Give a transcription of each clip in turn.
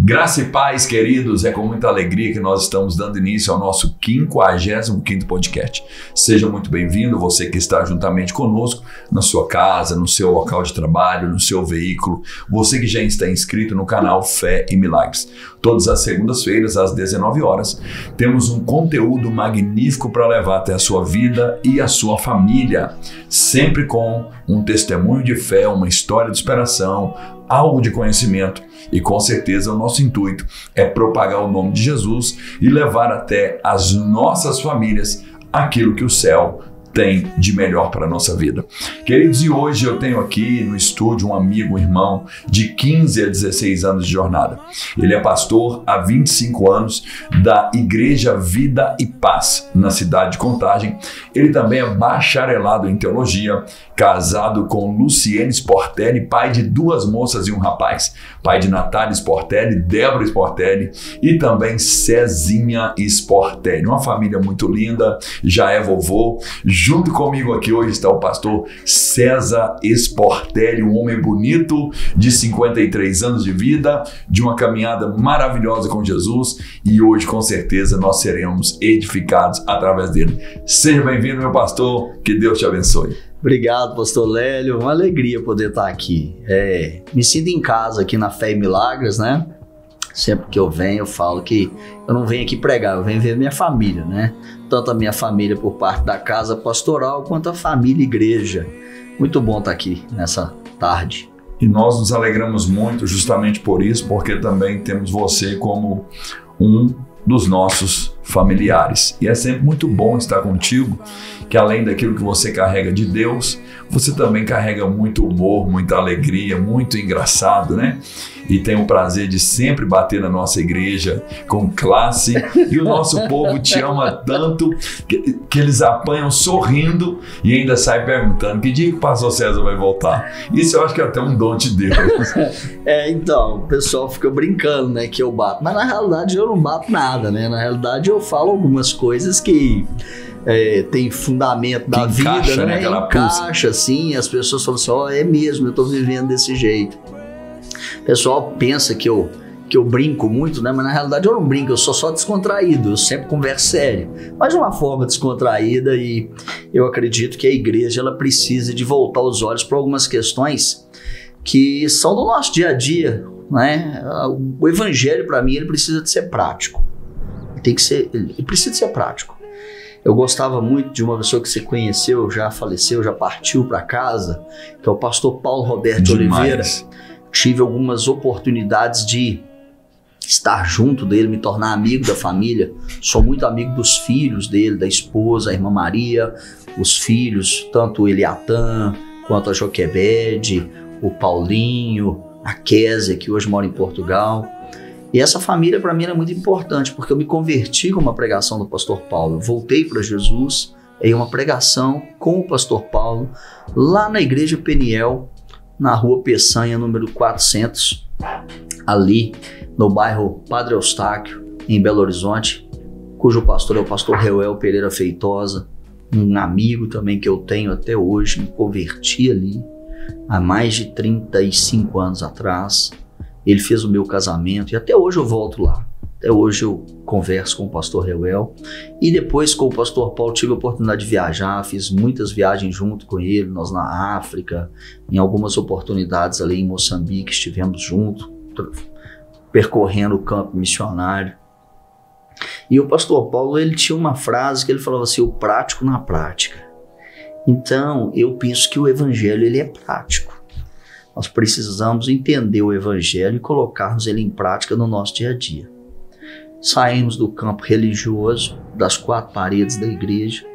Graça e paz, queridos, é com muita alegria que nós estamos dando início ao nosso 55º podcast. Seja muito bem-vindo, você que está juntamente conosco, na sua casa, no seu local de trabalho, no seu veículo, você que já está inscrito no canal Fé e Milagres. Todas as segundas-feiras, às 19 horas, temos um conteúdo magnífico para levar até a sua vida e a sua família, sempre com um testemunho de fé, uma história de superação, algo de conhecimento e com certeza o nosso intuito é propagar o nome de Jesus e levar até as nossas famílias aquilo que o céu tem de melhor para a nossa vida. Queridos, e hoje eu tenho aqui no estúdio um amigo, um irmão de 15 a 16 anos de jornada. Ele é pastor há 25 anos da Igreja Vida e Paz, na cidade de Contagem. Ele também é bacharelado em teologia, casado com Luciene Sportelli, pai de 2 moças e um rapaz. Pai de Natália Sportelli, Débora Sportelli e também Cezinha Sportelli. Uma família muito linda, já é vovô. Junto comigo aqui hoje está o pastor César Sportelli, um homem bonito de 53 anos de vida, de uma caminhada maravilhosa com Jesus, e hoje com certeza nós seremos edificados através dele. Seja bem-vindo, meu pastor, que Deus te abençoe. Obrigado, pastor Lélio, uma alegria poder estar aqui. Me sinto em casa aqui na Fé e Milagres, né? Sempre que eu venho, eu falo que eu não venho aqui pregar, eu venho ver minha família, né? Tanto a minha família por parte da casa pastoral, quanto a família igreja. Muito bom estar aqui nessa tarde. E nós nos alegramos muito justamente por isso, porque também temos você como um dos nossos familiares. E é sempre muito bom estar contigo, que além daquilo que você carrega de Deus, você também carrega muito humor, muita alegria, muito engraçado, né? E tem o prazer de sempre bater na nossa igreja com classe, e o nosso povo te ama tanto que eles apanham sorrindo e ainda saem perguntando que dia que o pastor César vai voltar. Isso eu acho que é até um dom de Deus. Então, o pessoal fica brincando, né, que eu bato, mas na realidade eu não bato nada, né? Na realidade eu falo algumas coisas que tem fundamento da vida, encaixa, né? Encaixa, assim, as pessoas falam assim, é mesmo, eu tô vivendo desse jeito. O pessoal pensa que eu brinco muito, né? Mas na realidade eu não brinco, eu sou só descontraído, eu sempre converso sério, mas de uma forma descontraída, e eu acredito que a igreja ela precisa de voltar os olhos para algumas questões que são do nosso dia a dia, né? O evangelho, para mim, ele precisa de ser prático. Ele precisa de ser prático. Eu gostava muito de uma pessoa que você conheceu, já faleceu, já partiu para casa, que é o pastor Paulo Roberto Oliveira. Tive algumas oportunidades de estar junto dele, me tornar amigo da família. Sou muito amigo dos filhos dele, da esposa, a irmã Maria, os filhos, tanto o Eliatan, quanto a Joquebede, o Paulinho, a Késia, que hoje mora em Portugal. E essa família para mim era muito importante, porque eu me converti com uma pregação do pastor Paulo. Eu voltei para Jesus em uma pregação com o pastor Paulo, lá na igreja Peniel, na rua Peçanha, número 400, ali no bairro Padre Eustáquio, em Belo Horizonte, cujo pastor é o pastor Reuel Pereira Feitosa, um amigo também que eu tenho até hoje. Me converti ali há mais de 35 anos atrás. Ele fez o meu casamento e até hoje eu volto lá. Até hoje eu converso com o pastor Reuel. E depois com o pastor Paulo tive a oportunidade de viajar, fiz muitas viagens junto com ele, nós na África, em algumas oportunidades ali em Moçambique, estivemos juntos, percorrendo o campo missionário. E o pastor Paulo, ele tinha uma frase que ele falava assim, o prático na prática. Então, eu penso que o evangelho, ele é prático. Nós precisamos entender o evangelho e colocarmos ele em prática no nosso dia a dia. Saímos do campo religioso, das 4 paredes da igreja,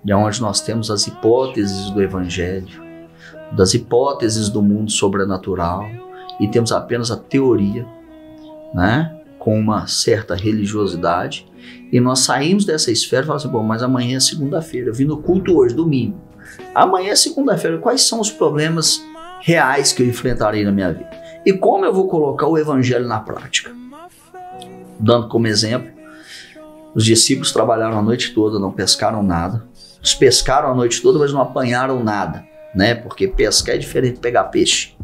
de onde nós temos as hipóteses do evangelho, das hipóteses do mundo sobrenatural, e temos apenas a teoria, né, com uma certa religiosidade, e nós saímos dessa esfera e falamos assim, bom, mas amanhã é segunda-feira, eu vim no culto hoje, domingo, amanhã é segunda-feira, quais são os problemas reais que eu enfrentarei na minha vida? E como eu vou colocar o evangelho na prática? Dando como exemplo, os discípulos trabalharam a noite toda, não pescaram nada. Eles pescaram a noite toda, mas não apanharam nada, né? Porque pescar é diferente de pegar peixe.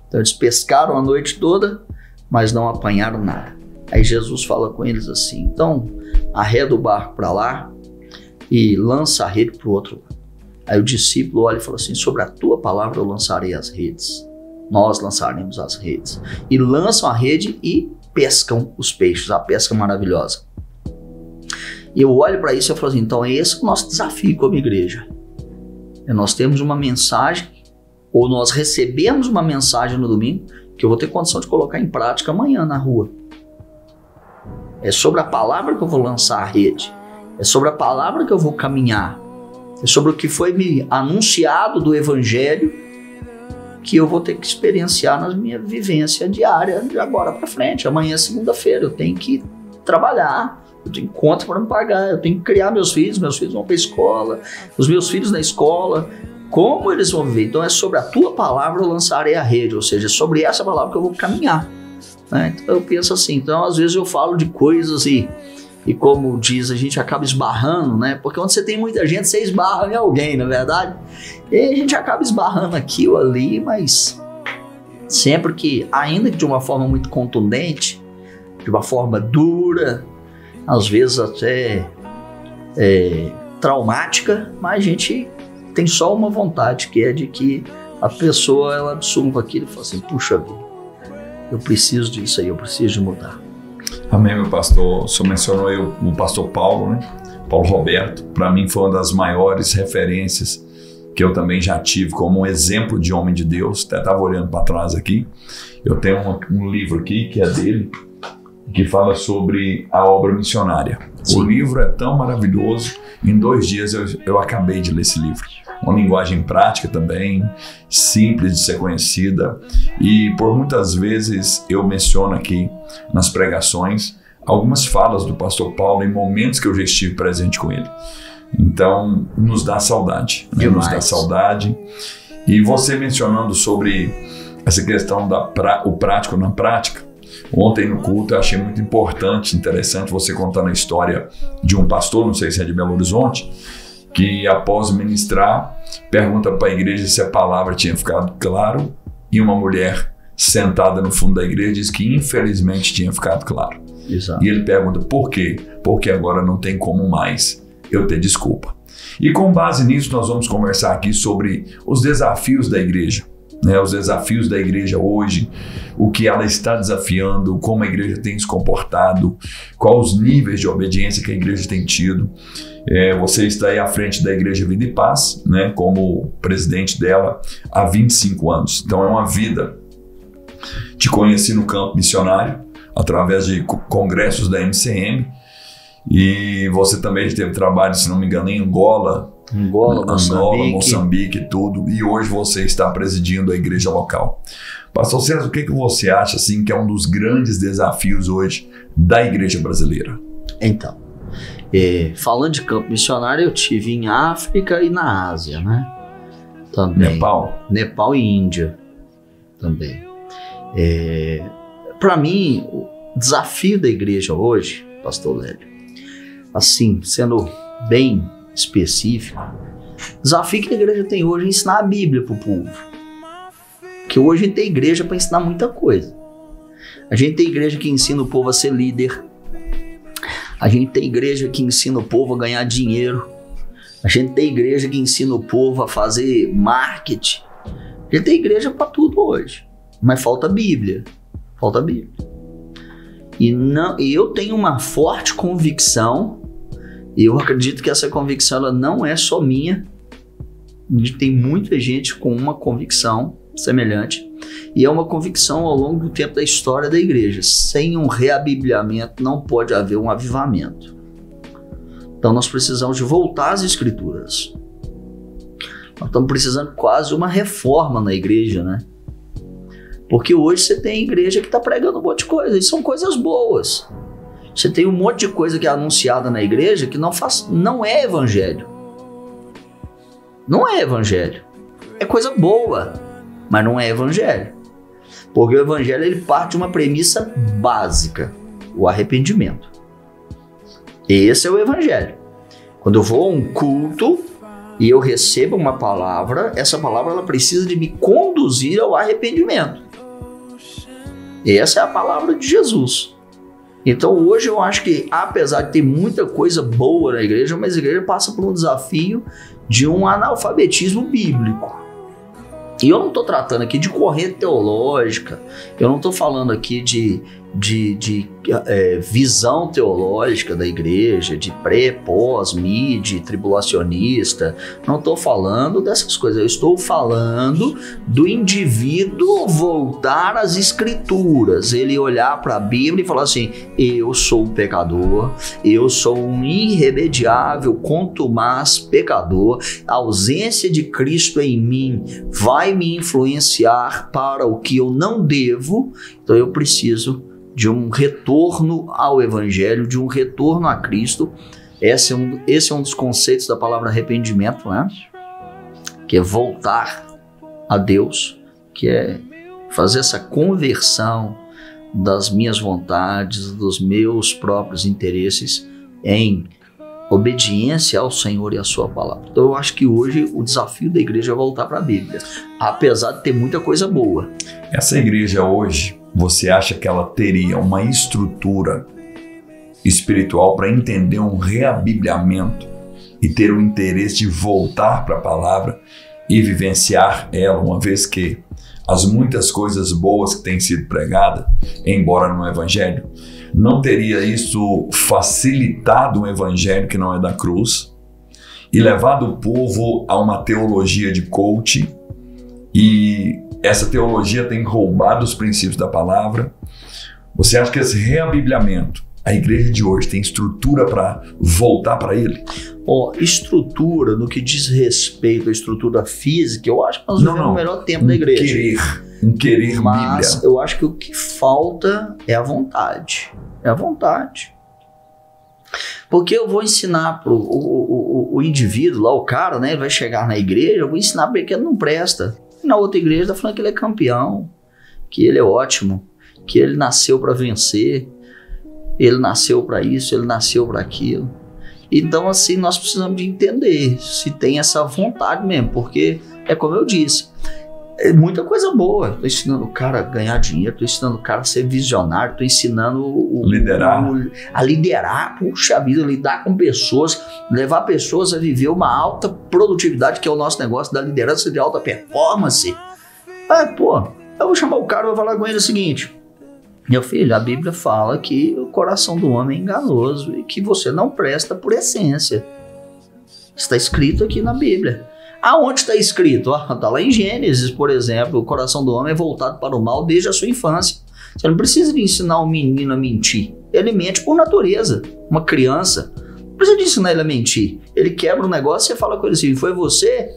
Então eles pescaram a noite toda, mas não apanharam nada. Aí Jesus fala com eles assim, então arreda o barco para lá e lança a rede para o outro lado. Aí o discípulo olha e fala assim, sobre a tua palavra eu lançarei as redes. Nós lançaremos as redes. E lançam a rede e pescam os peixes, a pesca maravilhosa. E eu olho para isso e eu falo assim, então é esse o nosso desafio como igreja. Nós temos uma mensagem, ou nós recebemos uma mensagem no domingo, que eu vou ter condição de colocar em prática amanhã na rua. É sobre a palavra que eu vou lançar a rede. É sobre a palavra que eu vou caminhar. É sobre o que foi me anunciado do evangelho que eu vou ter que experienciar na minha vivência diária de agora para frente. Amanhã é segunda-feira, eu tenho que trabalhar, eu tenho conta para me pagar, eu tenho que criar meus filhos vão para a escola, os meus filhos na escola, como eles vão viver? Então é sobre a tua palavra eu lançarei a rede, ou seja, é sobre essa palavra que eu vou caminhar. Né? Então eu penso assim, então às vezes eu falo de coisas e como diz, a gente acaba esbarrando, né? Porque quando você tem muita gente, você esbarra em alguém, na verdade. E a gente acaba esbarrando aqui ou ali, mas sempre que, ainda que de uma forma muito contundente, de uma forma dura, às vezes até traumática, mas a gente tem só uma vontade, que é de que a pessoa ela absorva aquilo e fala assim, puxa vida, eu preciso disso aí, eu preciso de mudar. Amém, meu pastor. O senhor mencionou aí o pastor Paulo, né? Paulo Roberto. Para mim foi uma das maiores referências que eu também já tive como um exemplo de homem de Deus. Até estava olhando para trás aqui. Eu tenho um livro aqui que é dele, que fala sobre a obra missionária. Sim. O livro é tão maravilhoso. Em 2 dias eu acabei de ler esse livro. Uma linguagem prática também, simples de ser conhecida. E por muitas vezes eu menciono aqui nas pregações algumas falas do pastor Paulo em momentos que eu já estive presente com ele. Então nos dá saudade, né? Nos dá saudade. E você mencionando sobre essa questão o prático na prática, ontem no culto eu achei muito importante, interessante você contando a história de um pastor, não sei se é de Belo Horizonte, que após ministrar, pergunta para a igreja se a palavra tinha ficado claro, e uma mulher sentada no fundo da igreja diz que infelizmente tinha ficado claro. Exato. E ele pergunta por quê? Porque agora não tem como mais eu ter desculpa. E com base nisso nós vamos conversar aqui sobre os desafios da igreja. Né, os desafios da igreja hoje, o que ela está desafiando, como a igreja tem se comportado, quais os níveis de obediência que a igreja tem tido. Você está aí à frente da Igreja Vida e Paz, né, como presidente dela há 25 anos. Então é uma vida. Te conheci no campo missionário, através de congressos da MCM, e você também teve trabalho, se não me engano, em Angola, Moçambique e tudo, e hoje você está presidindo a igreja local. Pastor César, o que você acha assim, que é um dos grandes desafios hoje da igreja brasileira? Então, falando de campo missionário, eu tive em África e na Ásia, né? Também. Nepal e Índia também. Para mim, o desafio da igreja hoje, pastor Lélio, assim, sendo bem específico, o desafio que a igreja tem hoje é ensinar a Bíblia para o povo. Porque hoje a gente tem igreja para ensinar muita coisa. A gente tem igreja que ensina o povo a ser líder. A gente tem igreja que ensina o povo a ganhar dinheiro. A gente tem igreja que ensina o povo a fazer marketing. A gente tem igreja para tudo hoje. Mas falta Bíblia. Falta Bíblia. E eu tenho uma forte convicção, e eu acredito que essa convicção ela não é só minha. Tem muita gente com uma convicção semelhante. E é uma convicção ao longo do tempo da história da igreja. Sem um reabibliamento não pode haver um avivamento. Então nós precisamos de voltar às escrituras. Nós estamos precisando quase uma reforma na igreja, né? Porque hoje você tem igreja que está pregando um monte de coisa, e são coisas boas. Você tem um monte de coisa que é anunciada na igreja que não é evangelho. Não é evangelho. É coisa boa, mas não é evangelho. Porque o evangelho ele parte de uma premissa básica, o arrependimento. Esse é o evangelho. Quando eu vou a um culto e eu recebo uma palavra, essa palavra ela precisa de me conduzir ao arrependimento. Essa é a palavra de Jesus. Então hoje eu acho que, apesar de ter muita coisa boa na igreja, mas a igreja passa por um desafio de um analfabetismo bíblico. E eu não estou tratando aqui de corrente teológica, eu não estou falando aqui de visão teológica da igreja, de pré, pós, mid, tribulacionista. Não estou falando dessas coisas, eu estou falando do indivíduo voltar às escrituras, ele olhar para a Bíblia e falar assim: eu sou um pecador, eu sou um irremediável, contumaz pecador, a ausência de Cristo em mim vai me influenciar para o que eu não devo, então eu preciso de um retorno ao Evangelho, de um retorno a Cristo. Esse é um dos conceitos da palavra arrependimento, né? Que é voltar a Deus, que é fazer essa conversão das minhas vontades, dos meus próprios interesses em obediência ao Senhor e à sua palavra. Então eu acho que hoje o desafio da igreja é voltar para a Bíblia, apesar de ter muita coisa boa. Essa igreja hoje, você acha que ela teria uma estrutura espiritual para entender um reabibliamento e ter o interesse de voltar para a palavra e vivenciar ela, uma vez que as muitas coisas boas que têm sido pregadas, embora no Evangelho, não teria isso facilitado um Evangelho que não é da cruz e levado o povo a uma teologia de coach, e essa teologia tem roubado os princípios da palavra? Você acha que esse reabibliamento, a igreja de hoje tem estrutura para voltar para ele? Estrutura no que diz respeito à estrutura física, eu acho que nós vivemos o melhor tempo da igreja. Um querer Mas Bíblia. Eu acho que o que falta é a vontade. É a vontade. Porque eu vou ensinar para o indivíduo lá, o cara, né? Ele vai chegar na igreja, eu vou ensinar para ele que ele não presta. E na outra igreja está falando que ele é campeão, que ele é ótimo, que ele nasceu para vencer, ele nasceu para isso, ele nasceu para aquilo. Então, assim, nós precisamos de entender se tem essa vontade mesmo, porque é como eu disse, é muita coisa boa. Estou ensinando o cara a ganhar dinheiro, estou ensinando o cara a ser visionário, estou ensinando a liderar, puxa vida, lidar com pessoas, levar pessoas a viver uma alta produtividade, que é o nosso negócio da liderança de alta performance. Eu vou chamar o cara e vou falar com ele o seguinte: meu filho, a Bíblia fala que o coração do homem é enganoso e que você não presta por essência. Está escrito aqui na Bíblia. Aonde está escrito? Está lá em Gênesis, por exemplo, o coração do homem é voltado para o mal desde a sua infância. Você não precisa de ensinar um menino a mentir. Ele mente por natureza. Uma criança, não precisa de ensinar ele a mentir. Ele quebra um negócio e você fala com ele assim: foi você?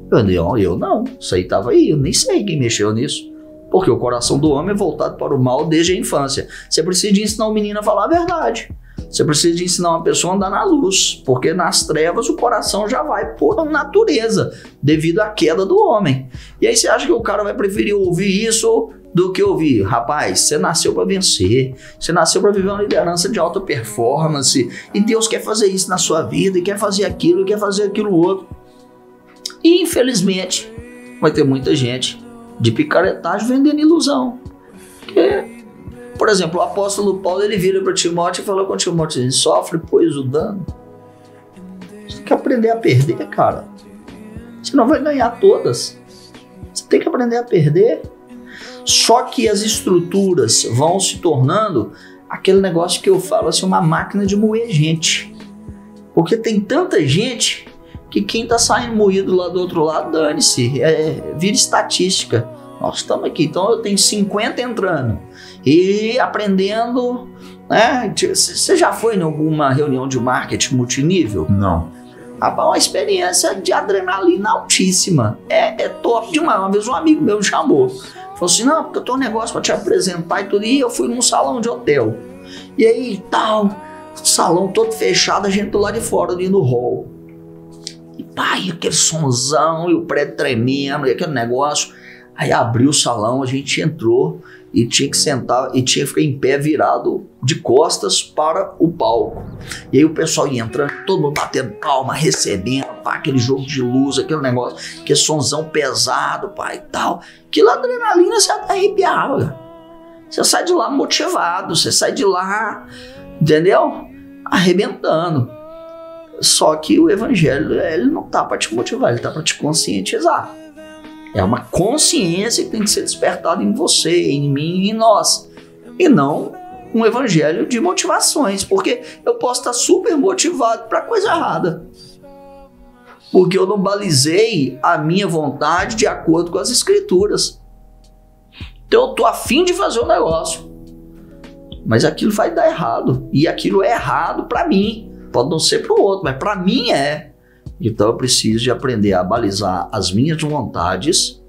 Eu não, isso aí estava aí, eu nem sei quem mexeu nisso. Porque o coração do homem é voltado para o mal desde a infância. Você precisa de ensinar um menino a falar a verdade. Você precisa de ensinar uma pessoa a andar na luz, porque nas trevas o coração já vai por natureza, devido à queda do homem. E aí você acha que o cara vai preferir ouvir isso do que ouvir: rapaz, você nasceu para vencer, você nasceu para viver uma liderança de alta performance, e Deus quer fazer isso na sua vida, e quer fazer aquilo, e quer fazer aquilo outro. E infelizmente vai ter muita gente de picaretagem vendendo ilusão. Porque, por exemplo, o apóstolo Paulo, ele vira para Timóteo e fala com Timóteo: sofre, pois, o dano. Você tem que aprender a perder, cara. Você não vai ganhar todas. Você tem que aprender a perder. Só que as estruturas vão se tornando aquele negócio que eu falo assim, uma máquina de moer gente. Porque tem tanta gente que quem tá saindo moído lá do outro lado, dane-se, vira estatística. Nós estamos aqui, então eu tenho 50 entrando e aprendendo, né? Você já foi em alguma reunião de marketing multinível? Não. Uma experiência de adrenalina altíssima, é top demais. Uma vez um amigo meu me chamou, falou assim: não, porque eu tenho um negócio para te apresentar e tudo, e eu fui num salão de hotel, e aí tal, salão todo fechado, a gente do lado de fora ali no hall. E pai, aquele sonzão e o prédio tremendo e aquele negócio. Aí abriu o salão, a gente entrou e tinha que sentar e tinha que ficar em pé virado de costas para o palco. E aí o pessoal ia entrando, todo mundo batendo palma, recebendo, pá, aquele jogo de luz, aquele negócio, aquele sonzão pesado, pai, e tal. Aquilo adrenalina, você até arrepiava. Você sai de lá motivado, você sai de lá, entendeu? Arrebentando. Só que o evangelho, ele não tá para te motivar, ele tá para te conscientizar. É uma consciência que tem que ser despertada em você, em mim e em nós. E não um evangelho de motivações, porque eu posso estar super motivado para coisa errada. Porque eu não balizei a minha vontade de acordo com as escrituras. Então eu tô a fim de fazer um negócio, mas aquilo vai dar errado, e aquilo é errado para mim, pode não ser para o outro, mas para mim é. Então eu preciso de aprender a balizar as minhas vontades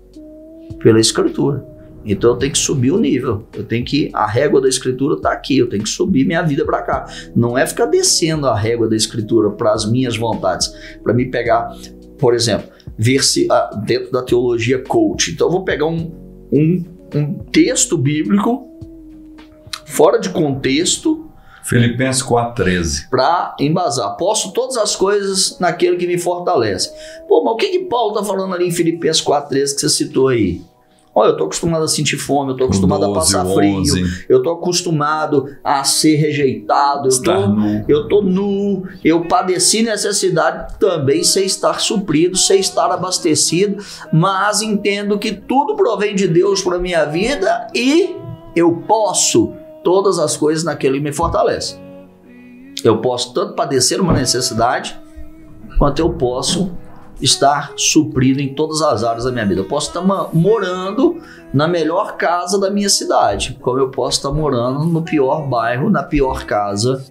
pela escritura. Então eu tenho que subir o nível, a régua da escritura está aqui, eu tenho que subir minha vida para cá. Não é ficar descendo a régua da escritura para as minhas vontades, para me pegar, por exemplo, ver se dentro da teologia coach. Então eu vou pegar um texto bíblico fora de contexto, Filipenses 4,13, para embasar. Posso todas as coisas naquele que me fortalece. Pô, mas o que Paulo está falando ali em Filipenses 4,13 que você citou aí? Olha, eu estou acostumado a sentir fome, eu estou acostumado 12, a passar frio, 11. Eu estou acostumado a ser rejeitado, eu estou nu, eu padeci necessidade, também sei estar suprido, sei estar abastecido, mas entendo que tudo provém de Deus para a minha vida e eu posso todas as coisas naquele que me fortalece. Eu posso tanto padecer uma necessidade, quanto eu posso estar suprido em todas as áreas da minha vida. Eu posso estar morando na melhor casa da minha cidade, como eu posso estar morando no pior bairro, na pior casa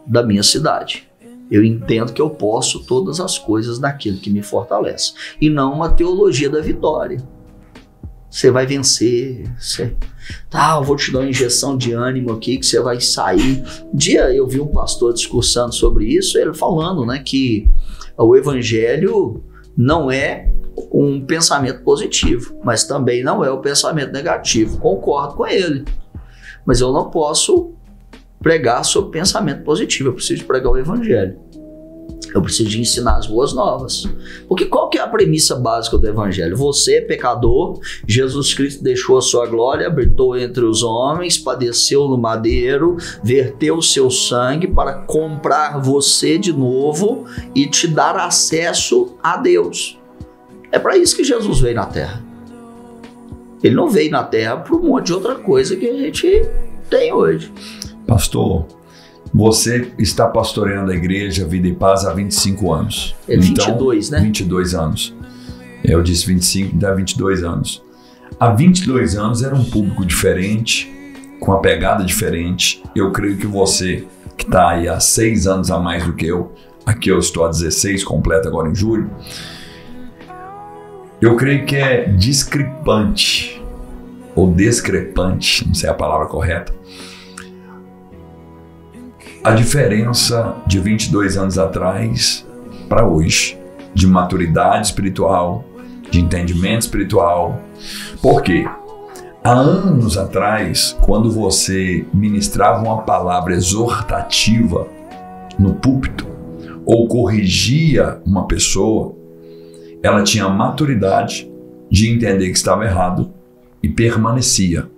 da minha cidade. Eu entendo que eu posso todas as coisas naquele que me fortalece. E não uma teologia da vitória. Você vai vencer, eu vou te dar uma injeção de ânimo aqui que você vai sair. Um dia eu vi um pastor discursando sobre isso, ele falando, né, que o evangelho não é um pensamento positivo, mas também não é o pensamento negativo. Concordo com ele, mas eu não posso pregar sobre pensamento positivo, eu preciso pregar o evangelho. Eu preciso de ensinar as boas novas. Porque qual que é a premissa básica do evangelho? Você é pecador, Jesus Cristo deixou a sua glória, habitou entre os homens, padeceu no madeiro, verteu o seu sangue para comprar você de novo e te dar acesso a Deus. É para isso que Jesus veio na Terra. Ele não veio na Terra para um monte de outra coisa que a gente tem hoje. Pastor, você está pastoreando a igreja Vida e Paz há 25 anos. É 22, então, né? 22 anos. Eu disse 25, dá 22 anos. Há 22 anos era um público diferente, com uma pegada diferente. Eu creio que você, que está aí há 6 anos a mais do que eu, aqui eu estou há 16, completa agora em julho, eu creio que é discrepante, ou discrepante, não sei a palavra correta, a diferença de 22 anos atrás para hoje, de maturidade espiritual, de entendimento espiritual. Por quê? Há anos atrás, quando você ministrava uma palavra exortativa no púlpito ou corrigia uma pessoa, ela tinha a maturidade de entender que estava errado e permanecia.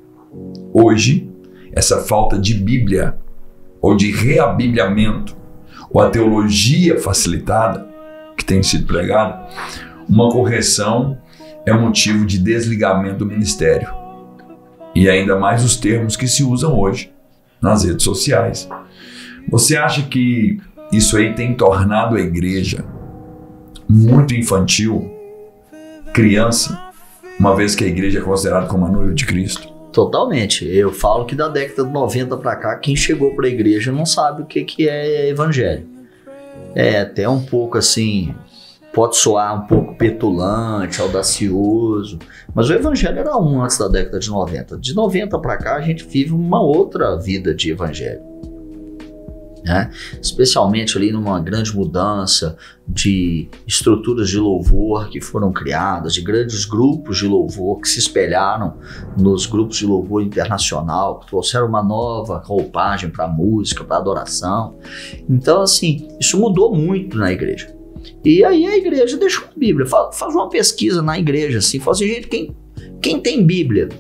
Hoje, essa falta de Bíblia ou de reabibliamento, ou a teologia facilitada que tem sido pregada, uma correção é motivo de desligamento do ministério. E ainda mais os termos que se usam hoje nas redes sociais. Você acha que isso aí tem tornado a igreja muito infantil, criança, uma vez que a igreja é considerada como a noiva de Cristo? Totalmente. Eu falo que da década de 90 para cá, quem chegou para a igreja não sabe o que é evangelho. É até um pouco assim, pode soar um pouco petulante, audacioso, mas o evangelho era antes da década de 90. De 90 para cá, a gente vive uma outra vida de evangelho, né? Especialmente ali numa grande mudança de estruturas de louvor que foram criadas, de grandes grupos de louvor que se espelharam nos grupos de louvor internacional, que trouxeram uma nova roupagem para a música, para a adoração. Então, assim, isso mudou muito na igreja. E aí a igreja deixou a Bíblia. Faz uma pesquisa na igreja, assim, fala assim, gente, quem tem Bíblia?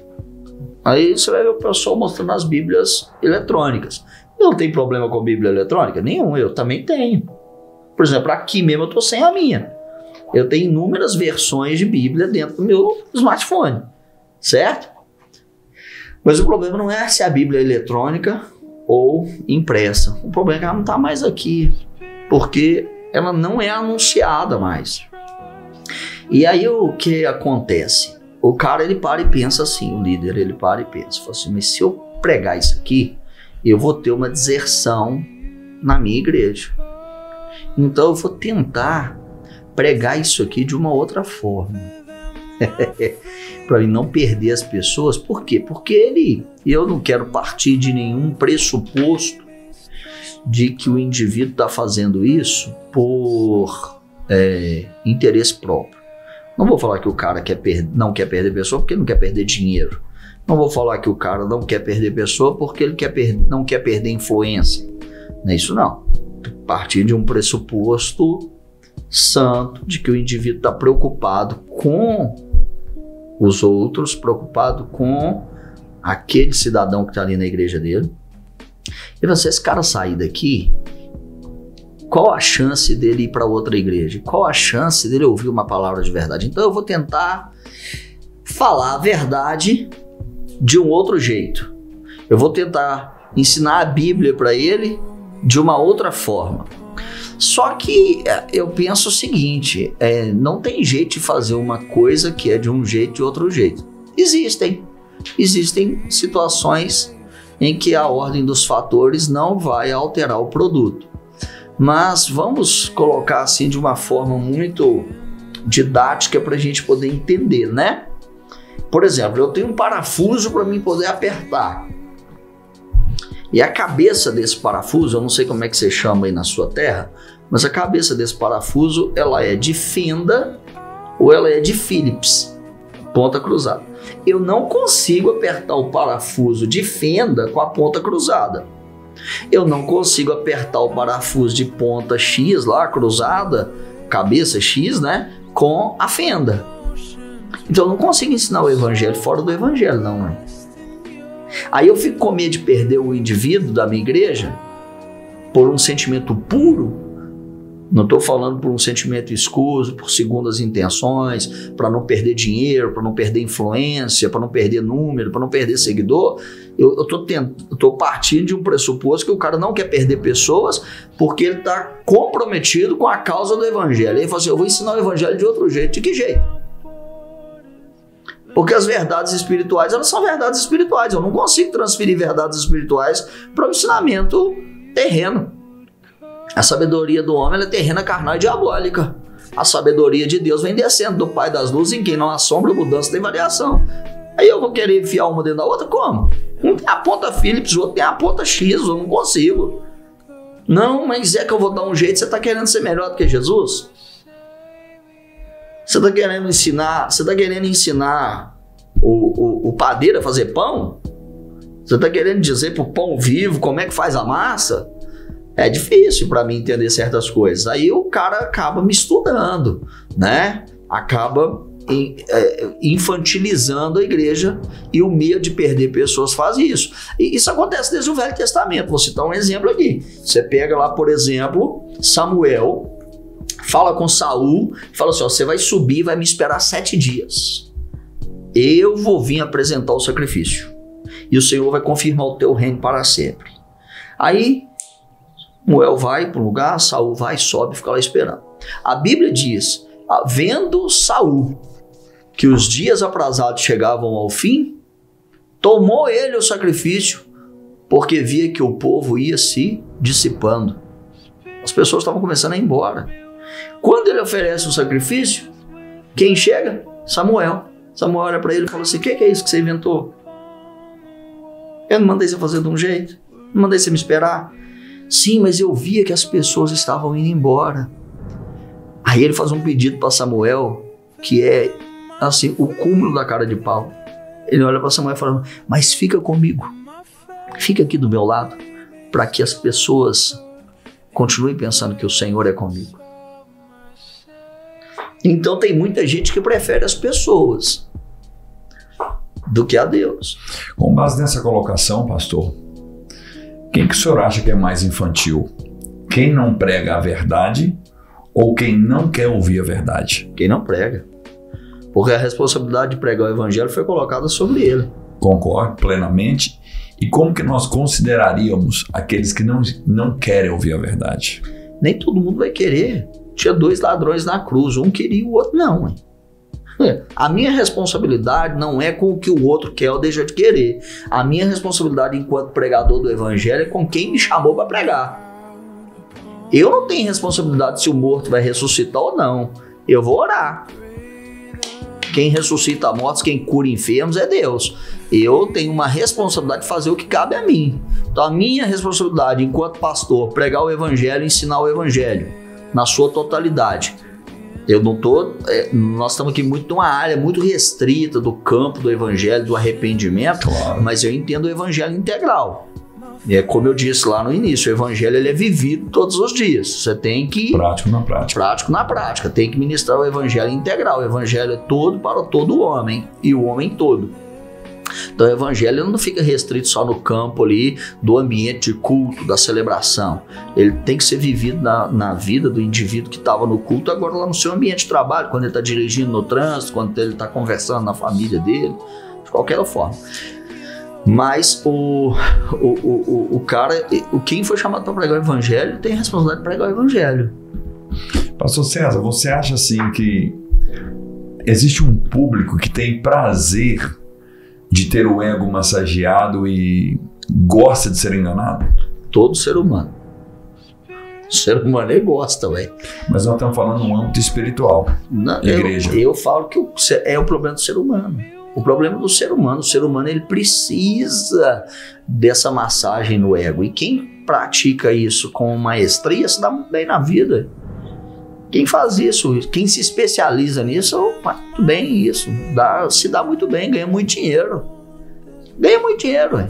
Aí você vai ver o pessoal mostrando as Bíblias eletrônicas. Não tem problema com a Bíblia eletrônica? Nenhum, eu também tenho. Por exemplo, aqui mesmo eu estou sem a minha. Eu tenho inúmeras versões de Bíblia dentro do meu smartphone, certo? Mas o problema não é se a Bíblia é eletrônica ou impressa. O problema é que ela não está mais aqui, porque ela não é anunciada mais. E aí o que acontece? O cara, ele para e pensa assim, o líder, ele para e pensa, fala assim, mas se eu pregar isso aqui, eu vou ter uma deserção na minha igreja. Então eu vou tentar pregar isso aqui de uma outra forma. Para ele não perder as pessoas. Por quê? Porque eu não quero partir de nenhum pressuposto de que o indivíduo está fazendo isso por interesse próprio. Não vou falar que o cara não quer perder pessoa porque não quer perder dinheiro. Não vou falar que o cara não quer perder pessoa porque ele não quer perder influência. Não é isso não. Partir de um pressuposto santo de que o indivíduo está preocupado com os outros, preocupado com aquele cidadão que está ali na igreja dele. E você, esse cara sair daqui, qual a chance dele ir para outra igreja? Qual a chance dele ouvir uma palavra de verdade? Então eu vou tentar falar a verdade de um outro jeito. Eu vou tentar ensinar a Bíblia para ele de uma outra forma. Só que eu penso o seguinte, não tem jeito de fazer uma coisa que é de um jeito e de outro jeito. Existem situações em que a ordem dos fatores não vai alterar o produto. Mas vamos colocar assim de uma forma muito didática para a gente poder entender, né? Por exemplo, eu tenho um parafuso para mim poder apertar. E a cabeça desse parafuso, eu não sei como é que você chama aí na sua terra, mas a cabeça desse parafuso, ela é de fenda ou ela é de Phillips, ponta cruzada. Eu não consigo apertar o parafuso de fenda com a ponta cruzada. Eu não consigo apertar o parafuso de ponta X lá, cruzada, cabeça X, né, com a fenda. Então eu não consigo ensinar o evangelho fora do evangelho, não, né? Aí eu fico com medo de perder o indivíduo da minha igreja por um sentimento puro. Não estou falando por um sentimento escuso, por segundas intenções, para não perder dinheiro, para não perder influência, para não perder número, para não perder seguidor. Eu estou partindo de um pressuposto que o cara não quer perder pessoas porque ele está comprometido com a causa do evangelho. Aí ele fala assim, eu vou ensinar o evangelho de outro jeito. De que jeito? Porque as verdades espirituais, elas são verdades espirituais. Eu não consigo transferir verdades espirituais para o ensinamento terreno. A sabedoria do homem, ela é terrena, carnal e diabólica. A sabedoria de Deus vem descendo do Pai das luzes, em quem não há sombra, mudança nem variação. Aí eu vou querer enfiar uma dentro da outra? Como? Um tem a ponta Phillips, o outro tem a ponta X, eu não consigo. Não, mas é que eu vou dar um jeito. Você está querendo ser melhor do que Jesus? Você está querendo ensinar o padeiro a fazer pão? Você está querendo dizer para o pão vivo como é que faz a massa? É difícil para mim entender certas coisas. Aí o cara acaba misturando, né? Acaba infantilizando a igreja e o medo de perder pessoas faz isso. E isso acontece desde o Velho Testamento. Vou citar um exemplo aqui. Você pega lá, por exemplo, Samuel, fala com Saul, fala assim, ó, você vai subir e vai me esperar 7 dias. Eu vou vir apresentar o sacrifício. E o Senhor vai confirmar o teu reino para sempre. Aí, Samuel vai para um lugar, Saul vai, sobe e fica lá esperando. A Bíblia diz, vendo Saul que os dias aprazados chegavam ao fim, tomou ele o sacrifício, porque via que o povo ia se dissipando. As pessoas estavam começando a ir embora. Quando ele oferece o sacrifício, quem chega? Samuel. Samuel olha para ele e fala assim, o que é isso que você inventou? Eu não mandei você fazer de um jeito, não mandei você me esperar. Sim, mas eu via que as pessoas estavam indo embora. Aí ele faz um pedido para Samuel, que é assim, o cúmulo da cara de pau. Ele olha para Samuel e fala, mas fica comigo, fica aqui do meu lado, para que as pessoas continuem pensando que o Senhor é comigo. Então tem muita gente que prefere as pessoas do que a Deus. Com base nessa colocação, pastor, quem que o senhor acha que é mais infantil? Quem não prega a verdade ou quem não quer ouvir a verdade? Quem não prega. Porque a responsabilidade de pregar o evangelho foi colocada sobre ele. Concordo plenamente. E como que nós consideraríamos aqueles que não querem ouvir a verdade? Nem todo mundo vai querer. Tinha 2 ladrões na cruz, um queria e o outro não. A minha responsabilidade não é com o que o outro quer ou deixa de querer. A minha responsabilidade enquanto pregador do evangelho é com quem me chamou para pregar. Eu não tenho responsabilidade se o morto vai ressuscitar ou não. Eu vou orar. Quem ressuscita mortos, quem cura enfermos é Deus. Eu tenho uma responsabilidade de fazer o que cabe a mim. Então a minha responsabilidade enquanto pastor, pregar o evangelho, ensinar o evangelho na sua totalidade. Eu não tô, nós estamos aqui muito numa área muito restrita do campo do evangelho, do arrependimento, claro. Mas eu entendo o evangelho integral. É como eu disse lá no início, o evangelho ele é vivido todos os dias. Você tem que... Prático na prática. Prático na prática. Tem que ministrar o evangelho integral. O evangelho é todo para todo homem e o homem todo. Então o evangelho não fica restrito só no campo ali do ambiente de culto, da celebração. Ele tem que ser vivido na vida do indivíduo que estava no culto, agora lá no seu ambiente de trabalho, quando ele está dirigindo no trânsito, quando ele está conversando na família dele, de qualquer forma. Mas o cara, quem foi chamado para pregar o evangelho tem a responsabilidade de pregar o evangelho. Pastor César, você acha assim que existe um público que tem prazer de ter o ego massageado e gosta de ser enganado? Todo ser humano. O ser humano ele gosta, velho. Mas nós estamos falando no âmbito espiritual, igreja. Eu falo que é o problema do ser humano. O problema do ser humano. O ser humano ele precisa dessa massagem no ego. E quem pratica isso com maestria se dá muito bem na vida. Quem faz isso, quem se especializa nisso, muito bem isso. Se dá muito bem, ganha muito dinheiro. Ganha muito dinheiro,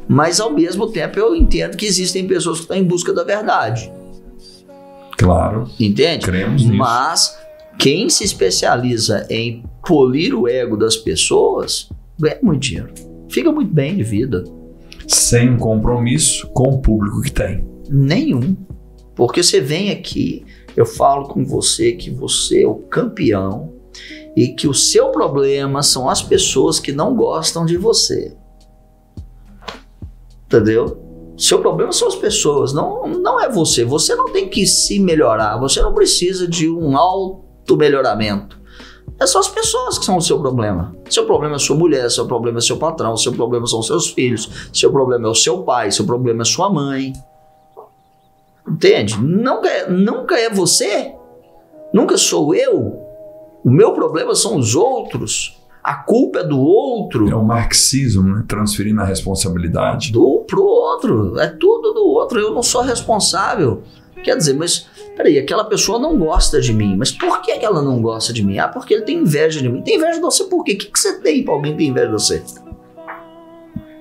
mas ao mesmo tempo eu entendo que existem pessoas que estão em busca da verdade. Claro. Entende? Cremos nisso. Mas quem se especializa em polir o ego das pessoas, ganha muito dinheiro. Fica muito bem de vida. Sem compromisso com o público que tem. Nenhum. Porque você vem aqui, eu falo com você que você é o campeão e que o seu problema são as pessoas que não gostam de você. Entendeu? Seu problema são as pessoas, não é você. Você não tem que se melhorar, você não precisa de um auto-melhoramento. É só as pessoas que são o seu problema. Seu problema é sua mulher, seu problema é seu patrão, seu problema são seus filhos, seu problema é o seu pai, seu problema é sua mãe. Entende? Nunca é você, nunca sou eu. O meu problema são os outros. A culpa é do outro. É o marxismo, né? Transferindo a responsabilidade. Pro outro. É tudo do outro. Eu não sou responsável. Quer dizer, mas peraí, aquela pessoa não gosta de mim. Mas por que ela não gosta de mim? Ah, porque ele tem inveja de mim. Tem inveja de você por quê? O que você tem pra alguém ter inveja de você?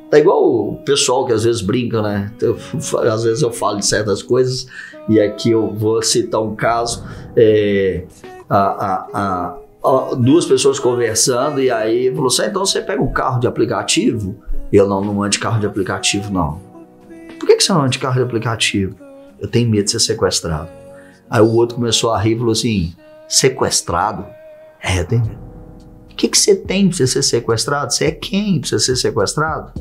Tá igual o pessoal que às vezes brinca, né? Às vezes eu falo de certas coisas e aqui eu vou citar um caso. Duas pessoas conversando e aí falou assim, então você pega um carro de aplicativo? Eu não ando de carro de aplicativo, não. Por que você não anda de carro de aplicativo? Eu tenho medo de ser sequestrado. Aí o outro começou a rir e falou assim, sequestrado? Eu tenho medo. O que você tem pra você ser sequestrado? Você é quem pra você ser sequestrado?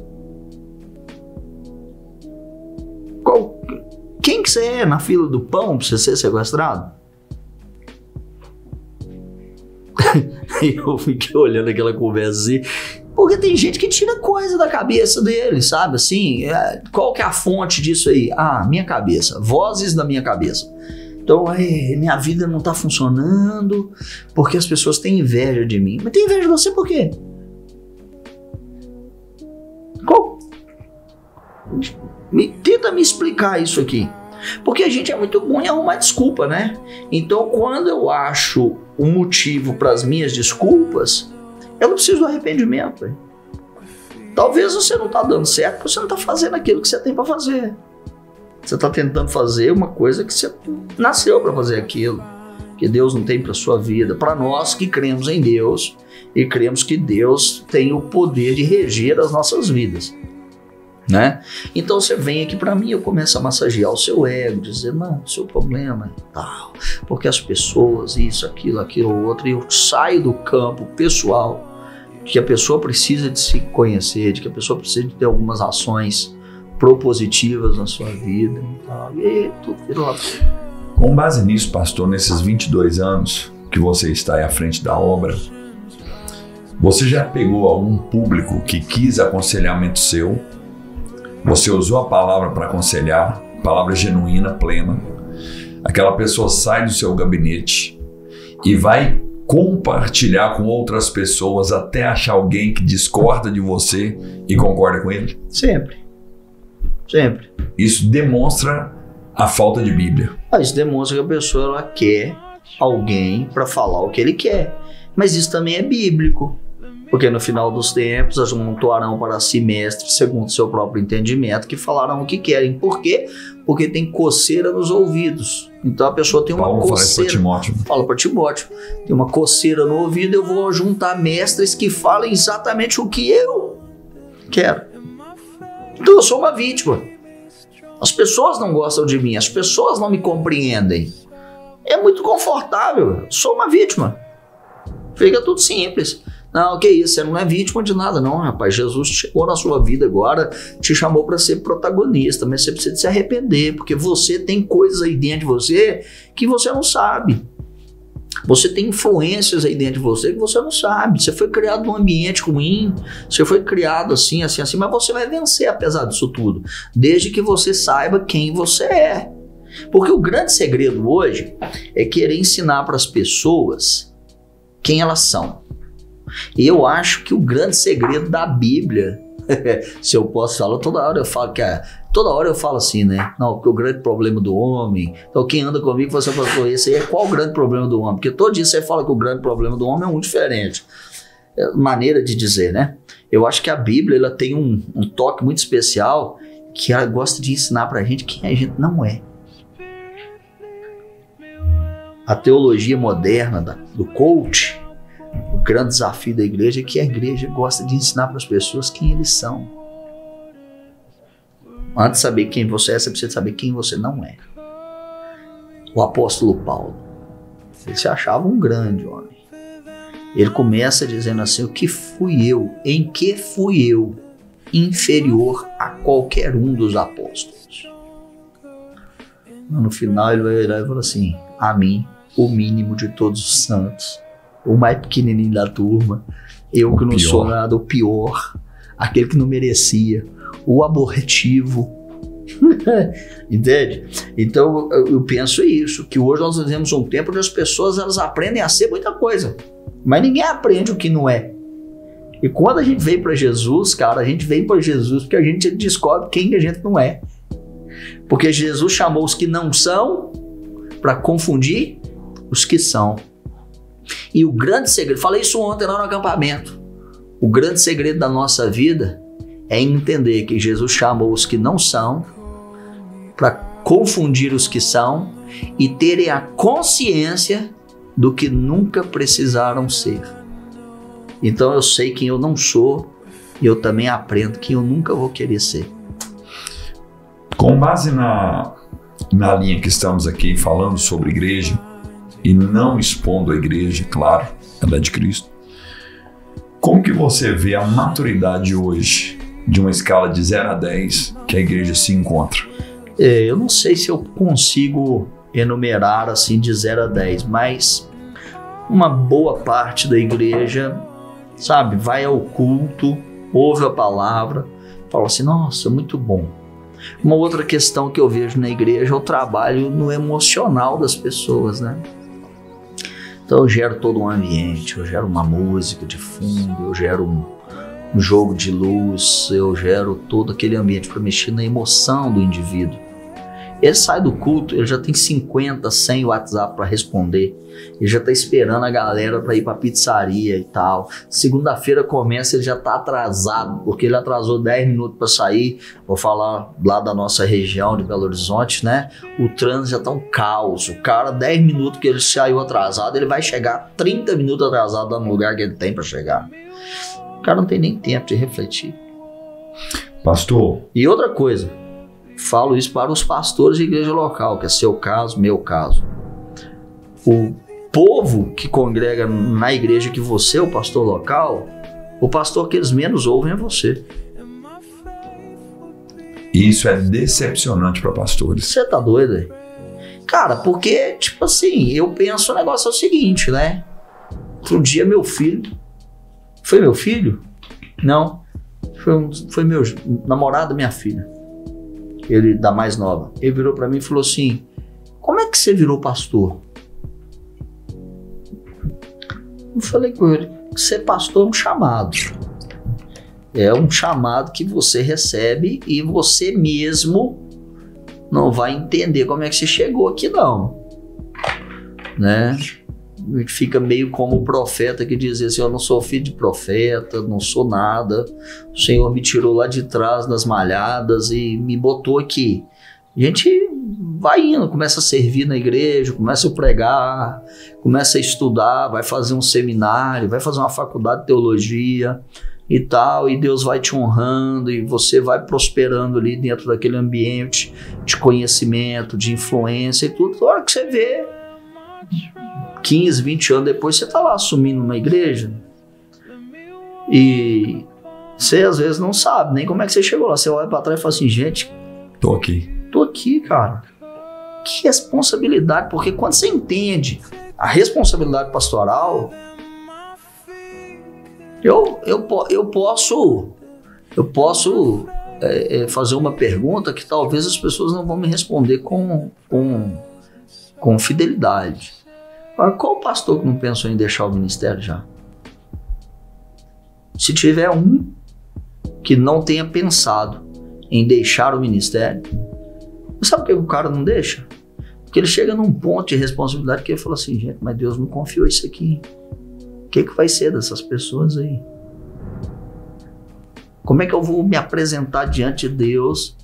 Quem que você é na fila do pão pra você ser sequestrado? E eu fiquei olhando aquela conversa assim, porque tem gente que tira coisa da cabeça dele, sabe? Assim, qual que é a fonte disso aí? Ah, minha cabeça, vozes da minha cabeça. Então, minha vida não tá funcionando porque as pessoas têm inveja de mim. Mas tem inveja de você por quê? Tenta me explicar isso aqui. Porque a gente é muito bom em arrumar desculpa, né? Então, quando eu acho um motivo para as minhas desculpas, eu não preciso do arrependimento. Véio. Talvez você não tá dando certo porque você não tá fazendo aquilo que você tem para fazer. Você tá tentando fazer uma coisa que você nasceu para fazer aquilo. que Deus não tem para sua vida, para nós que cremos em Deus e cremos que Deus tem o poder de reger as nossas vidas, né? Então você vem aqui para mim, eu começo a massagear o seu ego, dizer, não, o seu problema é tal, porque as pessoas, isso, aquilo, outro, e eu saio do campo pessoal, que a pessoa precisa de se conhecer, de que a pessoa precisa de ter algumas ações propositivas na sua vida, e aí tudo vira lá. Com base nisso, pastor, nesses 22 anos que você está aí à frente da obra, você já pegou algum público que quis aconselhamento seu? Você usou a palavra para aconselhar, palavra genuína, plena. Aquela pessoa sai do seu gabinete e vai compartilhar com outras pessoas até achar alguém que discorda de você e concorda com ele? Sempre. Isso demonstra a falta de Bíblia. Isso demonstra que a pessoa ela quer alguém para falar o que ele quer. Mas isso também é bíblico. Porque no final dos tempos, amontoarão para si mestres, segundo seu próprio entendimento, que falarão o que querem. Por quê? Porque tem coceira nos ouvidos. Então a pessoa tem uma coceira. Fala para Timóteo. Tem uma coceira no ouvido, eu vou juntar mestres que falem exatamente o que eu quero. Então eu sou uma vítima. As pessoas não gostam de mim, as pessoas não me compreendem. É muito confortável, eu sou uma vítima. Fica tudo simples. Não, que isso, você não é vítima de nada não, rapaz. Jesus chegou na sua vida agora, te chamou para ser protagonista, mas você precisa se arrepender, porque você tem coisas aí dentro de você que você não sabe. Você tem influências aí dentro de você que você não sabe. Você foi criado num ambiente ruim, você foi criado assim, mas você vai vencer apesar disso tudo, desde que você saiba quem você é. Porque o grande segredo hoje é querer ensinar para as pessoas quem elas são. E eu acho que o grande segredo da Bíblia, se eu posso falar, toda hora eu falo assim, né? Não, porque o grande problema do homem, então quem anda comigo, você fala, esse aí é qual o grande problema do homem? Porque todo dia você fala que o grande problema do homem é muito diferente. Maneira de dizer, né? Eu acho que a Bíblia ela tem um toque muito especial, que ela gosta de ensinar pra gente quem a gente não é. A teologia moderna do coach, o grande desafio da igreja é que a igreja gosta de ensinar para as pessoas quem eles são. Antes de saber quem você é, você precisa saber quem você não é. O apóstolo Paulo, ele se achava um grande homem. Ele começa dizendo assim, o que fui eu, em que fui eu inferior a qualquer um dos apóstolos? No final ele vai virar e falar assim, a mim, o mínimo de todos os santos, o mais pequenininho da turma, eu que não sou nada, o pior, aquele que não merecia, o abortivo. Entende? Então eu penso isso, que hoje nós vivemos um tempo onde as pessoas elas aprendem a ser muita coisa, mas ninguém aprende o que não é. E quando a gente vem para Jesus, cara, a gente vem para Jesus porque a gente descobre quem a gente não é. Porque Jesus chamou os que não são para confundir os que são. E o grande segredo, falei isso ontem lá no acampamento, o grande segredo da nossa vida é entender que Jesus chamou os que não são para confundir os que são e terem a consciência do que nunca precisaram ser. Então eu sei quem eu não sou e eu também aprendo quem eu nunca vou querer ser. Com base na linha que estamos aqui falando sobre igreja, e não expondo a igreja, claro, ela é de Cristo. Como que você vê a maturidade hoje de uma escala de 0 a 10 que a igreja se encontra? Eu não sei se eu consigo enumerar assim de 0 a 10, mas uma boa parte da igreja, sabe, vai ao culto, ouve a palavra, fala assim, nossa, muito bom. Uma outra questão que eu vejo na igreja é o trabalho no emocional das pessoas, né? Então eu gero todo um ambiente, eu gero uma música de fundo, eu gero um jogo de luz, eu gero todo aquele ambiente para mexer na emoção do indivíduo. Ele sai do culto, ele já tem 50, 100 WhatsApp para responder. Ele já tá esperando a galera para ir para pizzaria e tal. Segunda-feira começa, ele já tá atrasado, porque ele atrasou 10 minutos para sair. Vou falar lá da nossa região de Belo Horizonte, né? O trânsito já tá um caos. O cara, 10 minutos que ele saiu atrasado, ele vai chegar 30 minutos atrasado no lugar que ele tem para chegar. O cara não tem nem tempo de refletir. Pastor. E outra coisa, falo isso para os pastores de igreja local, que é seu caso, meu caso. O povo que congrega na igreja que você é o pastor local, o pastor que eles menos ouvem é você. Isso é decepcionante para pastores. Você tá doido aí? Cara, porque, tipo assim, eu penso o negócio é o seguinte, né? Outro dia meu filho... Foi meu filho? Não. Foi meu namorado da minha filha. Ele, da mais nova. Ele virou pra mim e falou assim, como é que você virou pastor? Eu falei com ele, ser pastor é um chamado. É um chamado que você recebe e você mesmo não vai entender como é que você chegou aqui não. Né? Fica meio como o profeta que dizia assim, eu não sou filho de profeta, não sou nada. O Senhor me tirou lá de trás das malhadas e me botou aqui. A gente vai indo, começa a servir na igreja, começa a pregar, começa a estudar, vai fazer um seminário, vai fazer uma faculdade de teologia e tal, e Deus vai te honrando e você vai prosperando ali dentro daquele ambiente de conhecimento, de influência e tudo. Na hora que você vê, 15, 20 anos depois, você está lá assumindo uma igreja e você às vezes não sabe nem como é que você chegou lá. Você olha para trás e fala assim, gente, tô aqui, cara. Que responsabilidade, porque quando você entende a responsabilidade pastoral, eu posso fazer uma pergunta que talvez as pessoas não vão me responder com fidelidade. Agora, qual pastor que não pensou em deixar o ministério já? Se tiver um que não tenha pensado em deixar o ministério, sabe por que o cara não deixa? Porque ele chega num ponto de responsabilidade que ele fala assim, gente, mas Deus não confiou isso aqui. O que vai ser dessas pessoas aí? Como é que eu vou me apresentar diante de Deus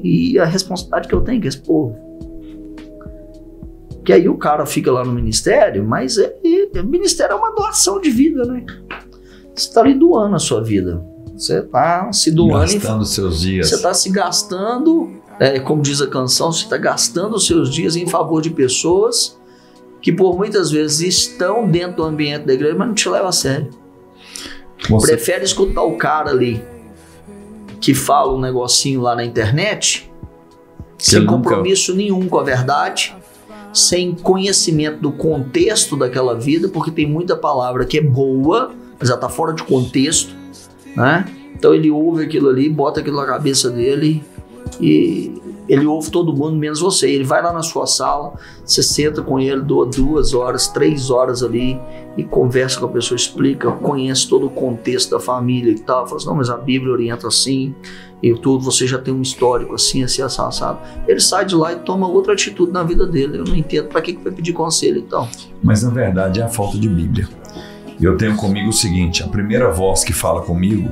e a responsabilidade que eu tenho com esse povo? Que aí o cara fica lá no ministério, mas o ministério é uma doação de vida, né? Você está ali doando a sua vida. Você está se doando. Gastando seus dias. Você está se gastando, como diz a canção, você está gastando os seus dias em favor de pessoas que por muitas vezes estão dentro do ambiente da igreja, mas não te levam a sério. Prefere escutar o cara ali que fala um negocinho lá na internet, sem compromisso nenhum com a verdade, sem conhecimento do contexto daquela vida, porque tem muita palavra que é boa, mas já está fora de contexto, né? Então ele ouve aquilo ali, bota aquilo na cabeça dele e ele ouve todo mundo menos você. Ele vai lá na sua sala, você senta com ele, doa 2 horas, 3 horas ali e conversa com a pessoa, explica, conhece todo o contexto da família e tal. Fala assim, não, mas a Bíblia orienta assim e tudo, você já tem um histórico assim, assado. Ele sai de lá e toma outra atitude na vida dele. Eu não entendo para que vai pedir conselho então. Mas na verdade é a falta de Bíblia. Eu tenho comigo o seguinte, a primeira voz que fala comigo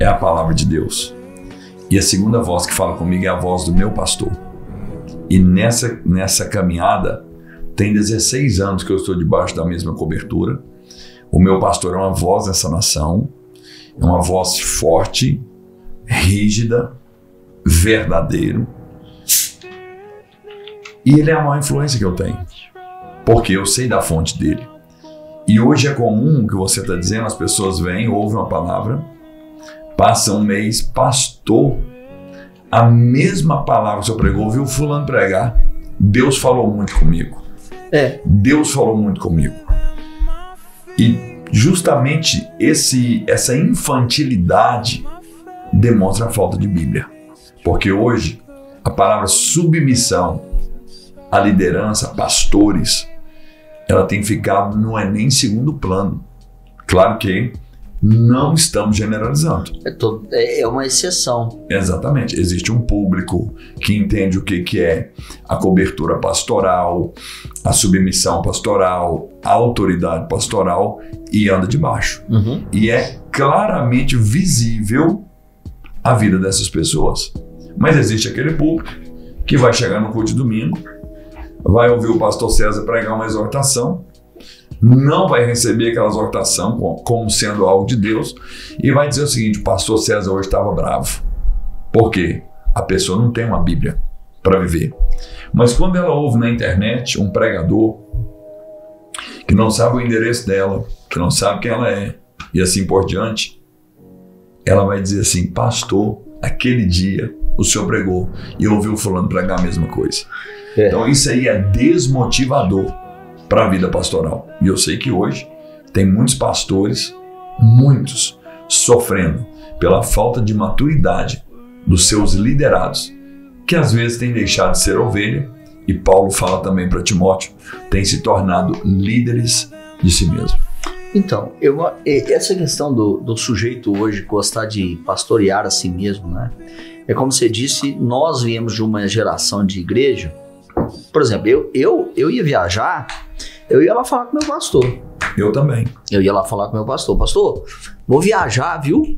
é a palavra de Deus. E a segunda voz que fala comigo é a voz do meu pastor. E nessa caminhada, tem 16 anos que eu estou debaixo da mesma cobertura. O meu pastor é uma voz nessa nação, é uma voz forte, rígida, verdadeiro. E ele é a maior influência que eu tenho, porque eu sei da fonte dele. E hoje é comum que você está dizendo, as pessoas vêm, ouvem uma palavra, passa um mês, pastor, a mesma palavra que o senhor pregou, ouviu fulano pregar, Deus falou muito comigo. Deus falou muito comigo. E justamente essa infantilidade demonstra a falta de Bíblia. Porque hoje a palavra submissão à liderança, pastores, ela tem ficado, não é nem em segundo plano. Claro que Não estamos generalizando. É uma exceção. Exatamente. Existe um público que entende o que é a cobertura pastoral, a submissão pastoral, a autoridade pastoral e anda debaixo. Uhum. E é claramente visível a vida dessas pessoas. Mas existe aquele público que vai chegar no culto de domingo, vai ouvir o pastor César pregar uma exortação, não vai receber aquela exortação como sendo algo de Deus e vai dizer o seguinte: o pastor César hoje estava bravo. Por quê? A pessoa não tem uma Bíblia para viver. Mas quando ela ouve na internet um pregador que não sabe o endereço dela, que não sabe quem ela é e assim por diante, ela vai dizer assim: pastor, aquele dia o senhor pregou e ouviu fulano pregar a mesma coisa. Então isso aí é desmotivador para a vida pastoral. E eu sei que hoje tem muitos pastores, muitos, sofrendo pela falta de maturidade dos seus liderados, que às vezes têm deixado de ser ovelha, e Paulo fala também para Timóteo, têm se tornado líderes de si mesmo. Então, essa questão do sujeito hoje gostar de pastorear a si mesmo, né? É como você disse, nós viemos de uma geração de igreja. Por exemplo, eu ia viajar, eu ia lá falar com meu pastor. Eu também. Eu ia lá falar com meu pastor. Pastor, vou viajar, viu?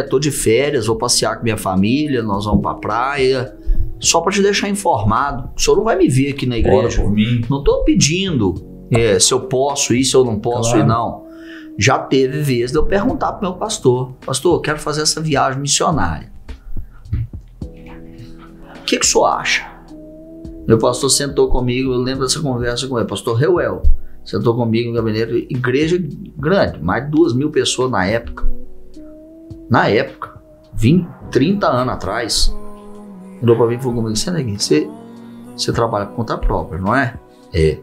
Tô de férias, vou passear com minha família, nós vamos pra praia. Só para te deixar informado. O senhor não vai me ver aqui na igreja. Ora por mim. Não tô pedindo se eu posso ir, se eu não posso ir, não. Já teve vezes de eu perguntar pro meu pastor: pastor, eu quero fazer essa viagem missionária. O que o senhor acha? Meu pastor sentou comigo, eu lembro dessa conversa com ele, pastor Reuel, sentou comigo no gabinete, igreja grande, mais de 2.000 pessoas na época. Na época, 30 anos atrás. Olhou pra mim e falou comigo: você trabalha por conta própria, não é? É.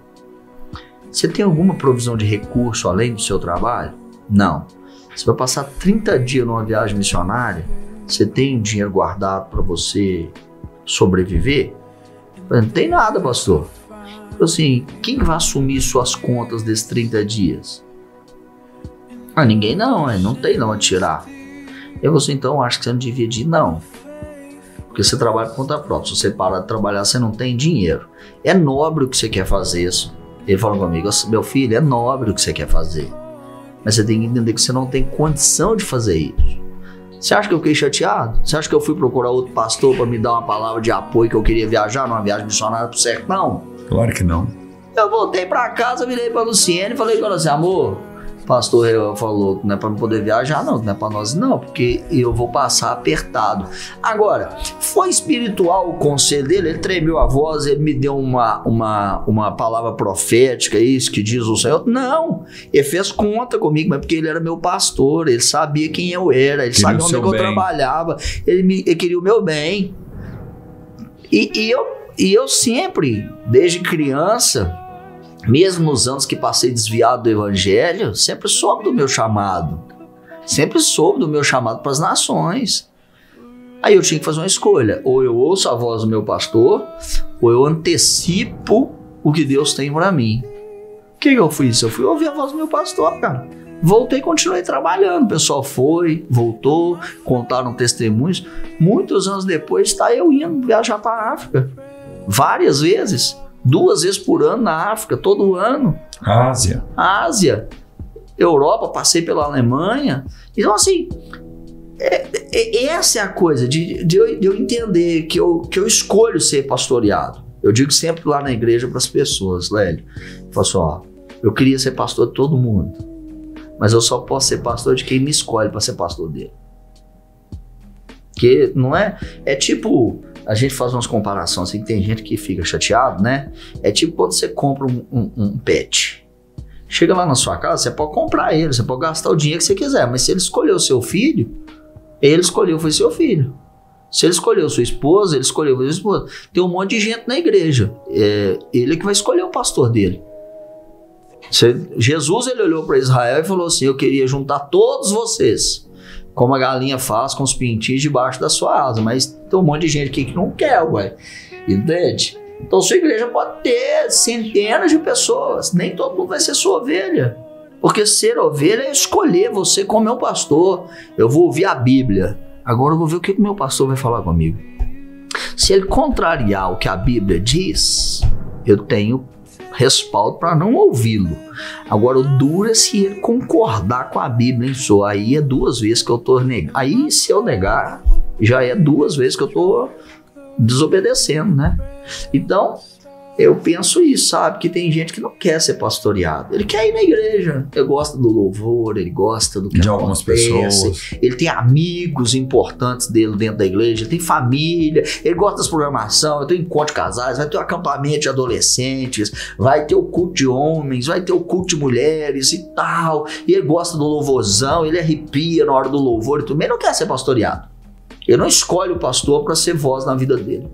Você tem alguma provisão de recurso além do seu trabalho? Não. Você vai passar 30 dias numa viagem missionária? Você tem um dinheiro guardado para você sobreviver? Não tem nada, pastor. Então, assim, quem vai assumir suas contas desses 30 dias? Ninguém não tem não a tirar. Eu falei: então, acho que você não devia ir, não. Porque você trabalha por conta própria. Se você parar de trabalhar, você não tem dinheiro. É nobre o que você quer fazer isso. Ele falou comigo: meu filho, é nobre o que você quer fazer. Mas você tem que entender que você não tem condição de fazer isso. Você acha que eu fiquei chateado? Você acha que eu fui procurar outro pastor para me dar uma palavra de apoio que eu queria viajar numa viagem missionária pro sertão? Claro que não. Eu voltei para casa, virei para Luciene e falei com ela assim: amor, o pastor falou que não é para não poder viajar, não é para nós, não, porque eu vou passar apertado. Agora, foi espiritual o conselho dele, ele tremeu a voz, ele me deu uma palavra profética, isso que diz o Senhor? Não, ele fez conta comigo, mas porque ele era meu pastor, ele sabia quem eu era, ele sabia onde eu trabalhava, ele queria o meu bem. E eu sempre, desde criança, mesmo nos anos que passei desviado do evangelho, sempre soube do meu chamado. Sempre soube do meu chamado para as nações. Aí eu tinha que fazer uma escolha. Ou eu ouço a voz do meu pastor, ou eu antecipo o que Deus tem para mim. O que eu fiz? Eu fui ouvir a voz do meu pastor, cara. Voltei e continuei trabalhando. O pessoal voltou, contaram testemunhos. Muitos anos depois, está eu indo viajar para a África. Várias vezes. 2 vezes por ano na África, todo ano. Ásia. Europa, passei pela Alemanha. Então, assim, essa é a coisa de eu entender que eu escolho ser pastoreado. Eu digo sempre lá na igreja para as pessoas: Lélio, eu falo assim, ó, eu queria ser pastor de todo mundo, mas eu só posso ser pastor de quem me escolhe para ser pastor dele. Porque não é tipo, a gente faz umas comparações assim, que tem gente que fica chateado, né? É tipo quando você compra um pet. Chega lá na sua casa, você pode comprar ele, você pode gastar o dinheiro que você quiser, mas se ele escolheu o seu filho, ele escolheu, foi seu filho. Se ele escolheu sua esposa, ele escolheu sua esposa. Tem um monte de gente na igreja. Ele é que vai escolher o pastor dele. Jesus, ele olhou para Israel e falou assim: eu queria juntar todos vocês, como a galinha faz com os pintinhos debaixo da sua asa. Mas tem um monte de gente aqui que não quer, ué. Entende? Então sua igreja pode ter centenas de pessoas. Nem todo mundo vai ser sua ovelha. Porque ser ovelha é escolher você como meu pastor. Eu vou ouvir a Bíblia. Agora eu vou ver o que o meu pastor vai falar comigo. Se ele contrariar o que a Bíblia diz, eu tenho respaldo para não ouvi-lo. Agora, o duro é se ele concordar com a Bíblia, hein? Aí é 2 vezes que eu estou negando. Aí, se eu negar, já é 2 vezes que eu estou desobedecendo, né? Então, eu penso isso, sabe? Que tem gente que não quer ser pastoreado. Ele quer ir na igreja. Ele gosta do louvor, ele gosta do que de algumas pessoas. Ele tem amigos importantes dele dentro da igreja, ele tem família, ele gosta das programações, vai ter um encontro de casais, vai ter um acampamento de adolescentes, vai ter o culto de homens, vai ter o culto de mulheres e tal. E ele gosta do louvorzão, ele arrepia na hora do louvor e tudo. Mas ele não quer ser pastoreado. Ele não escolhe o pastor para ser voz na vida dele.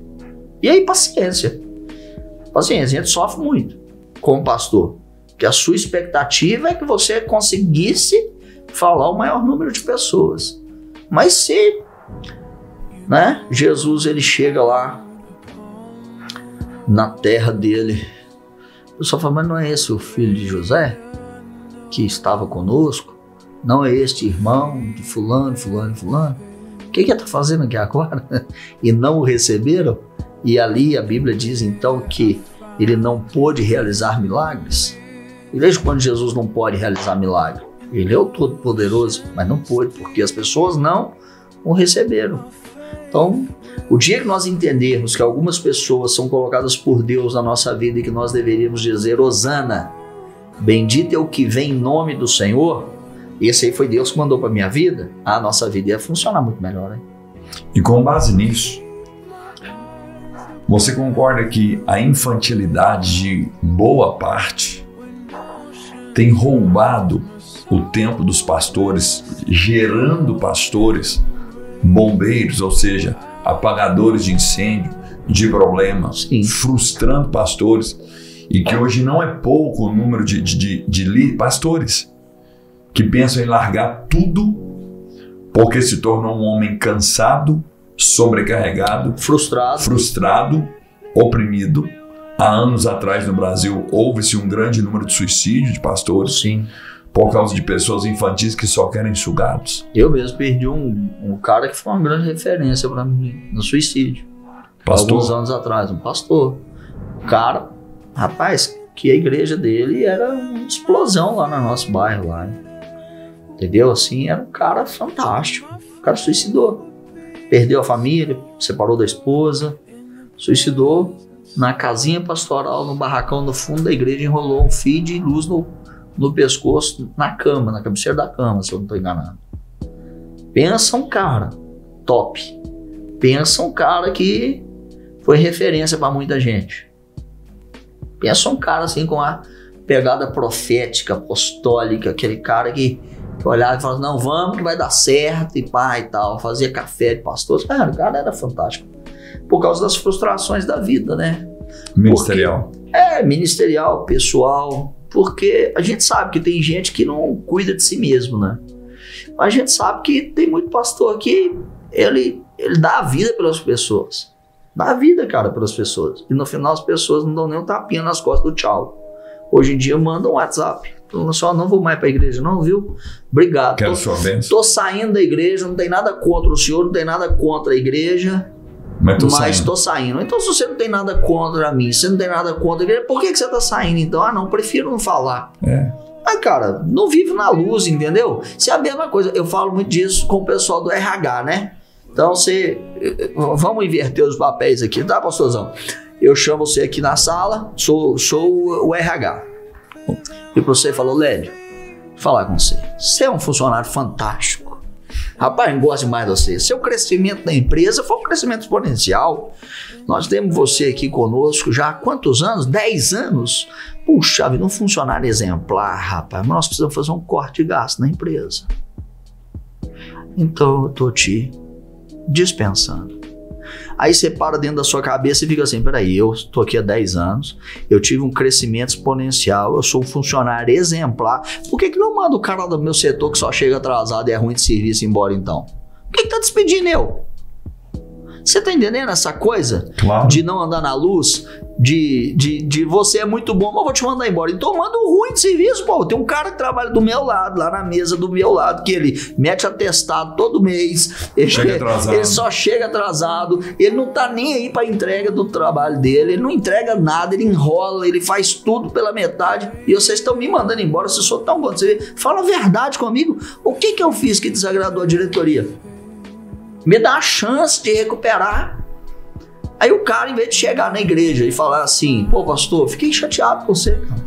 E aí, paciência. Paciência, a gente sofre muito como pastor, porque a sua expectativa é que você conseguisse falar o maior número de pessoas. Mas se, né, Jesus ele chega lá na terra dele, eu só falo, mas não é esse o filho de José que estava conosco? Não é este irmão de fulano? O que ele está fazendo aqui agora? E não o receberam? E ali a Bíblia diz então que ele não pôde realizar milagres. E veja quando Jesus não pode realizar milagre. Ele é o Todo-Poderoso, mas não pôde, porque as pessoas não o receberam. Então, o dia que nós entendermos que algumas pessoas são colocadas por Deus na nossa vida e que nós deveríamos dizer Hosana, bendito é o que vem em nome do Senhor, esse aí foi Deus que mandou para a minha vida, a nossa vida ia funcionar muito melhor, hein? E com base nisso, você concorda que a infantilidade de boa parte tem roubado o tempo dos pastores, gerando pastores bombeiros, ou seja, apagadores de incêndio, de problemas, Sim. frustrando pastores, e que hoje não é pouco o número de pastores que pensam em largar tudo porque se tornam um homem cansado, sobrecarregado, frustrado, oprimido. Há anos atrás no Brasil houve-se um grande número de suicídios de pastores. Sim. Por causa de pessoas infantis que só querem sugados. Eu mesmo perdi um cara que foi uma grande referência para mim no suicídio. Pastor? Alguns anos atrás, um pastor. O cara, rapaz, que a igreja dele era uma explosão lá no nosso bairro lá. Entendeu? Assim, era um cara fantástico. O cara suicidou. Perdeu a família, separou da esposa, suicidou na casinha pastoral, no barracão no fundo da igreja, enrolou um fio de luz no pescoço, na cama, na cabeceira da cama, se eu não estou enganado. Pensa um cara top. Pensa um cara que foi referência para muita gente. Pensa um cara assim com a pegada profética, apostólica, aquele cara que olhava e falava, não, vamos que vai dar certo, e pá e tal, fazia café de pastor. Cara, o cara era fantástico. Por causa das frustrações da vida, né? Ministerial. Ministerial, pessoal. Porque a gente sabe que tem gente que não cuida de si mesmo, né? Mas a gente sabe que tem muito pastor que ele dá a vida pelas pessoas. Dá a vida, cara, pelas pessoas. E no final as pessoas não dão nem um tapinha nas costas do tchau. Hoje em dia mandam um WhatsApp. Falando só, não vou mais para a igreja não, viu? Obrigado. Quero sua bênção. Tô saindo da igreja, não tem nada contra o senhor, não tem nada contra a igreja. Mas tô saindo. Então, se você não tem nada contra mim, se você não tem nada contra a igreja, por que você tá saindo então? Ah, não, prefiro não falar. Mas, cara, não vive na luz, entendeu? Isso é a mesma coisa. Eu falo muito disso com o pessoal do RH, né? Então, vamos inverter os papéis aqui, tá, pastorzão? Eu chamo você aqui na sala, sou o RH. E você falou, Lélio, vou falar com você. Você é um funcionário fantástico. Rapaz, não gosto demais de você. Seu crescimento da empresa foi um crescimento exponencial. Nós temos você aqui conosco já há quantos anos? 10 anos? Puxa vida, um funcionário exemplar, rapaz. Mas nós precisamos fazer um corte de gasto na empresa. Então eu tô te dispensando. Aí você para dentro da sua cabeça e fica assim, peraí, eu tô aqui há 10 anos, eu tive um crescimento exponencial, eu sou um funcionário exemplar, por que não manda o cara do meu setor que só chega atrasado e é ruim de serviço embora então? Por que tá despedindo eu? Você tá entendendo essa coisa? Claro. De não andar na luz? de você é muito bom, mas eu vou te mandar embora. Então eu mando ruim de serviço, pô. Tem um cara que trabalha do meu lado, lá na mesa do meu lado, que ele mete atestado todo mês, ele só chega atrasado, ele não tá nem aí pra entrega do trabalho dele, ele não entrega nada, ele enrola, ele faz tudo pela metade, e vocês estão me mandando embora, se eu sou tão bom. Você fala a verdade comigo, o que eu fiz que desagradou a diretoria? Me dá a chance de recuperar. Aí o cara, em vez de chegar na igreja e falar assim, pô, pastor, fiquei chateado com você, cara.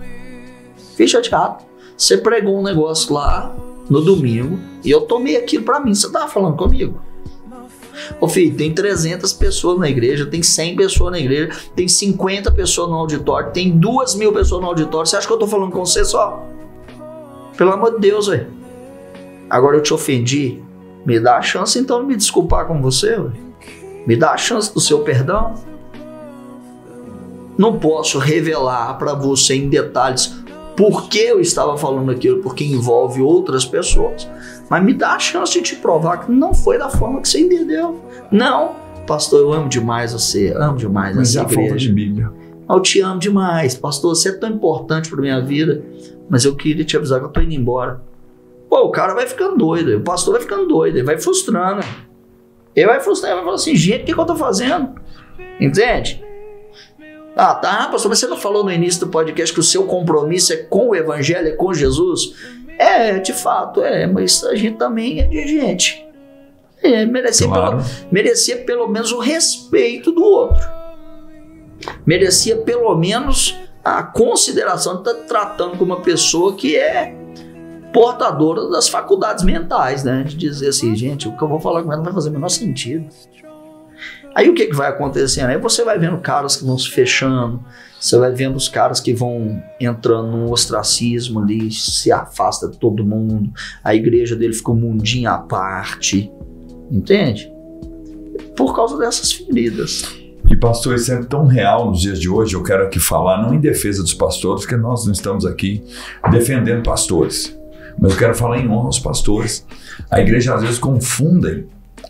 Fiquei chateado. Você pregou um negócio lá no domingo e eu tomei aquilo pra mim. Você tava falando comigo? Ô filho, tem 300 pessoas na igreja, tem 100 pessoas na igreja, tem 50 pessoas no auditório, tem 2.000 pessoas no auditório. Você acha que eu tô falando com você só? Pelo amor de Deus, velho. Agora eu te ofendi. Me dá a chance então de me desculpar com você, velho. Me dá a chance do seu perdão. Não posso revelar para você em detalhes por que eu estava falando aquilo, porque envolve outras pessoas. Mas me dá a chance de te provar que não foi da forma que você entendeu. Não, pastor, eu amo demais você, amo demais essa igreja. Falta de Bíblia. Eu te amo demais, pastor, você é tão importante para minha vida, mas eu queria te avisar que eu tô indo embora. Pô, o cara vai ficando doido, o pastor vai ficando doido, ele vai frustrando. Ele vai frustrar, ele vai falar assim, gente, o que eu tô fazendo? Entende? Ah, tá, pastor, mas você não falou no início do podcast que o seu compromisso é com o evangelho, é com Jesus? É, de fato, mas a gente também é de gente. Merecia pelo menos o respeito do outro. Merecia pelo menos a consideração de estar tratando com uma pessoa que é portadora das faculdades mentais, né? De dizer assim, gente, o que eu vou falar com ela não vai fazer o menor sentido. Aí o que vai acontecendo? Aí você vai vendo caras que vão se fechando, você vai vendo os caras que vão entrando num ostracismo ali, se afasta de todo mundo, a igreja dele fica um mundinho à parte, entende? Por causa dessas feridas. E pastor, isso é tão real nos dias de hoje, eu quero aqui falar, não em defesa dos pastores, porque nós não estamos aqui defendendo pastores. Mas eu quero falar em honra aos pastores. A igreja às vezes confundem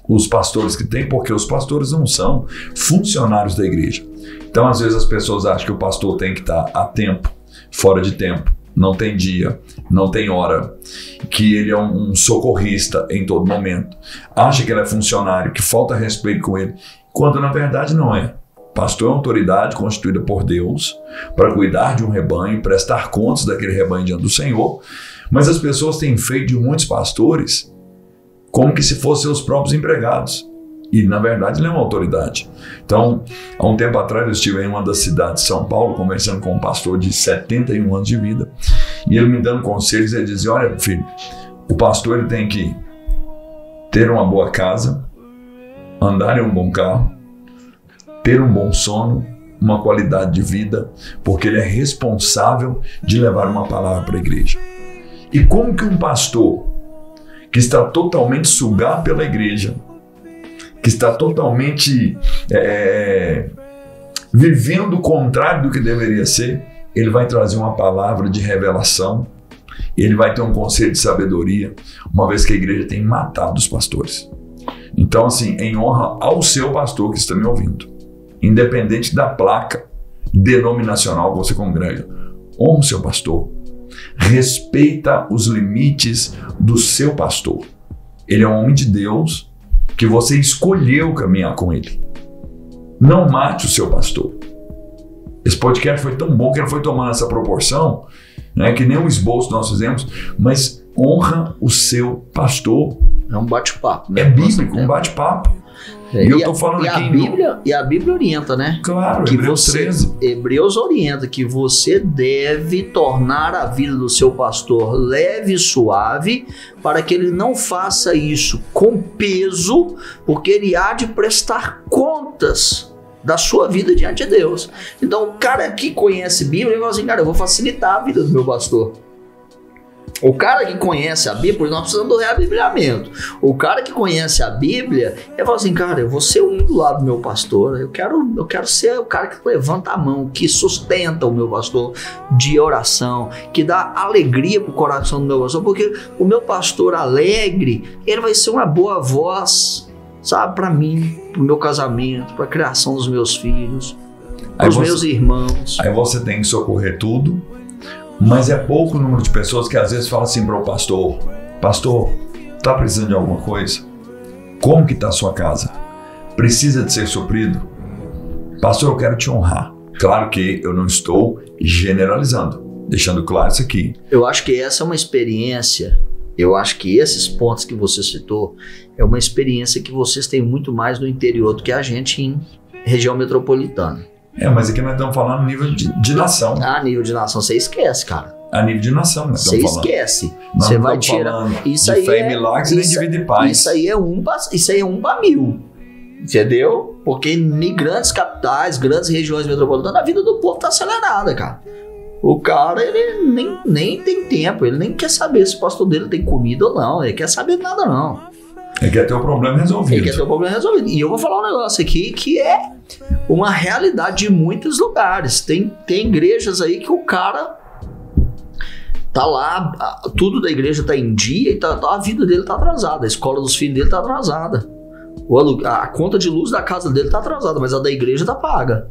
os pastores que tem, porque os pastores não são funcionários da igreja. Então às vezes as pessoas acham que o pastor tem que estar a tempo, fora de tempo, não tem dia, não tem hora, que ele é um socorrista em todo momento. Acha que ele é funcionário, que falta respeito com ele, quando na verdade não é. Pastor é uma autoridade constituída por Deus para cuidar de um rebanho, prestar contas daquele rebanho diante do Senhor. Mas as pessoas têm feito de muitos pastores como que se fossem os próprios empregados. E, na verdade, ele é uma autoridade. Então, há um tempo atrás, eu estive em uma das cidades de São Paulo, conversando com um pastor de 71 anos de vida. E ele me dando conselhos, ele dizia, olha, filho, o pastor ele tem que ter uma boa casa, andar em um bom carro, ter um bom sono, uma qualidade de vida, porque ele é responsável de levar uma palavra para a igreja. E como que um pastor que está totalmente sugado pela igreja, que está totalmente vivendo o contrário do que deveria ser, ele vai trazer uma palavra de revelação, ele vai ter um conselho de sabedoria, uma vez que a igreja tem matado os pastores. Então, assim, em honra ao seu pastor que está me ouvindo, independente da placa denominacional que você congrega, honra o seu pastor. Respeita os limites do seu pastor. Ele é um homem de Deus que você escolheu caminhar com ele. Não mate o seu pastor. Esse podcast foi tão bom que ele foi tomando essa proporção, né, que nem um esboço nós fizemos, mas honra o seu pastor. É um bate-papo, né? É bíblico, um bate-papo. E eu tô falando aqui. E a Bíblia orienta, né? Claro, que Hebreus 13. Hebreus orienta que você deve tornar a vida do seu pastor leve e suave, para que ele não faça isso com peso, porque ele há de prestar contas da sua vida diante de Deus. Então, o cara que conhece Bíblia, ele fala assim, cara, eu vou facilitar a vida do meu pastor. O cara que conhece a Bíblia, porque nós precisamos do reabibliamento. O cara que conhece a Bíblia, ele fala assim, cara, eu vou ser um do lado do meu pastor, eu quero ser o cara que levanta a mão, que sustenta o meu pastor de oração, que dá alegria pro coração do meu pastor, porque o meu pastor alegre, ele vai ser uma boa voz, sabe, para mim, pro meu casamento, pra criação dos meus filhos. Os meus irmãos. Aí você tem que socorrer tudo, mas é pouco o número de pessoas que às vezes falam assim para o pastor: pastor, tá precisando de alguma coisa? Como que tá a sua casa? Precisa de ser suprido? Pastor, eu quero te honrar. Claro que eu não estou generalizando, deixando claro isso aqui. Eu acho que essa é uma experiência, eu acho que esses pontos que você citou é uma experiência que vocês têm muito mais no interior do que a gente em região metropolitana. Mas aqui nós estamos falando nível de nação. Nível de nação, você esquece, cara. A nível de nação, nós estamos falando. Você esquece. Você vai tirar. Isso aí fé e milagres, nem de vida e paz. Isso aí é 1 para 1000. Entendeu? Porque em grandes capitais, grandes regiões metropolitanas, a vida do povo tá acelerada, cara. O cara, ele nem tem tempo, ele nem quer saber se o pastor dele tem comida ou não, ele quer saber de nada não. Ele quer ter o problema resolvido. Ele quer ter o problema resolvido. E eu vou falar um negócio aqui que é uma realidade de muitos lugares. Tem igrejas aí que o cara tá lá, tudo da igreja tá em dia e a vida dele tá atrasada, a escola dos filhos dele tá atrasada. A conta de luz da casa dele tá atrasada, mas a da igreja tá paga.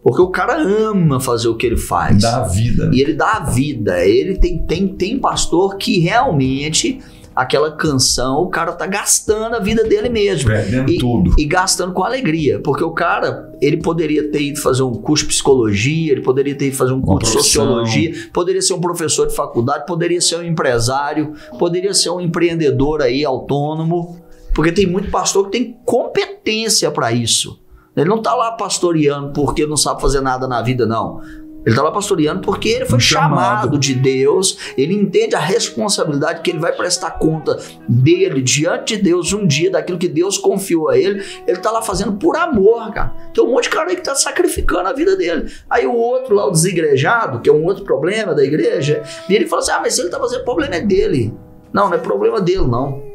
Porque o cara ama fazer o que ele faz. Dá vida. E ele dá a vida. Ele tem pastor que realmente, aquela canção, o cara tá gastando a vida dele mesmo. Perdendo tudo. E gastando com alegria. Porque o cara, ele poderia ter ido fazer um curso de psicologia, ele poderia ter ido fazer um curso de sociologia, poderia ser um professor de faculdade, poderia ser um empresário, poderia ser um empreendedor aí, autônomo. Porque tem muito pastor que tem competência para isso. Ele não tá lá pastoreando porque não sabe fazer nada na vida, não. Ele tá lá pastoreando porque ele foi chamado de Deus, ele entende a responsabilidade que ele vai prestar conta dele diante de Deus um dia, daquilo que Deus confiou a ele. Ele tá lá fazendo por amor, cara. Tem um monte de cara aí que tá sacrificando a vida dele. Aí o outro lá, o desigrejado, que é um outro problema da igreja, e ele fala assim: mas se ele tá fazendo, o problema é dele. Não é problema dele, não.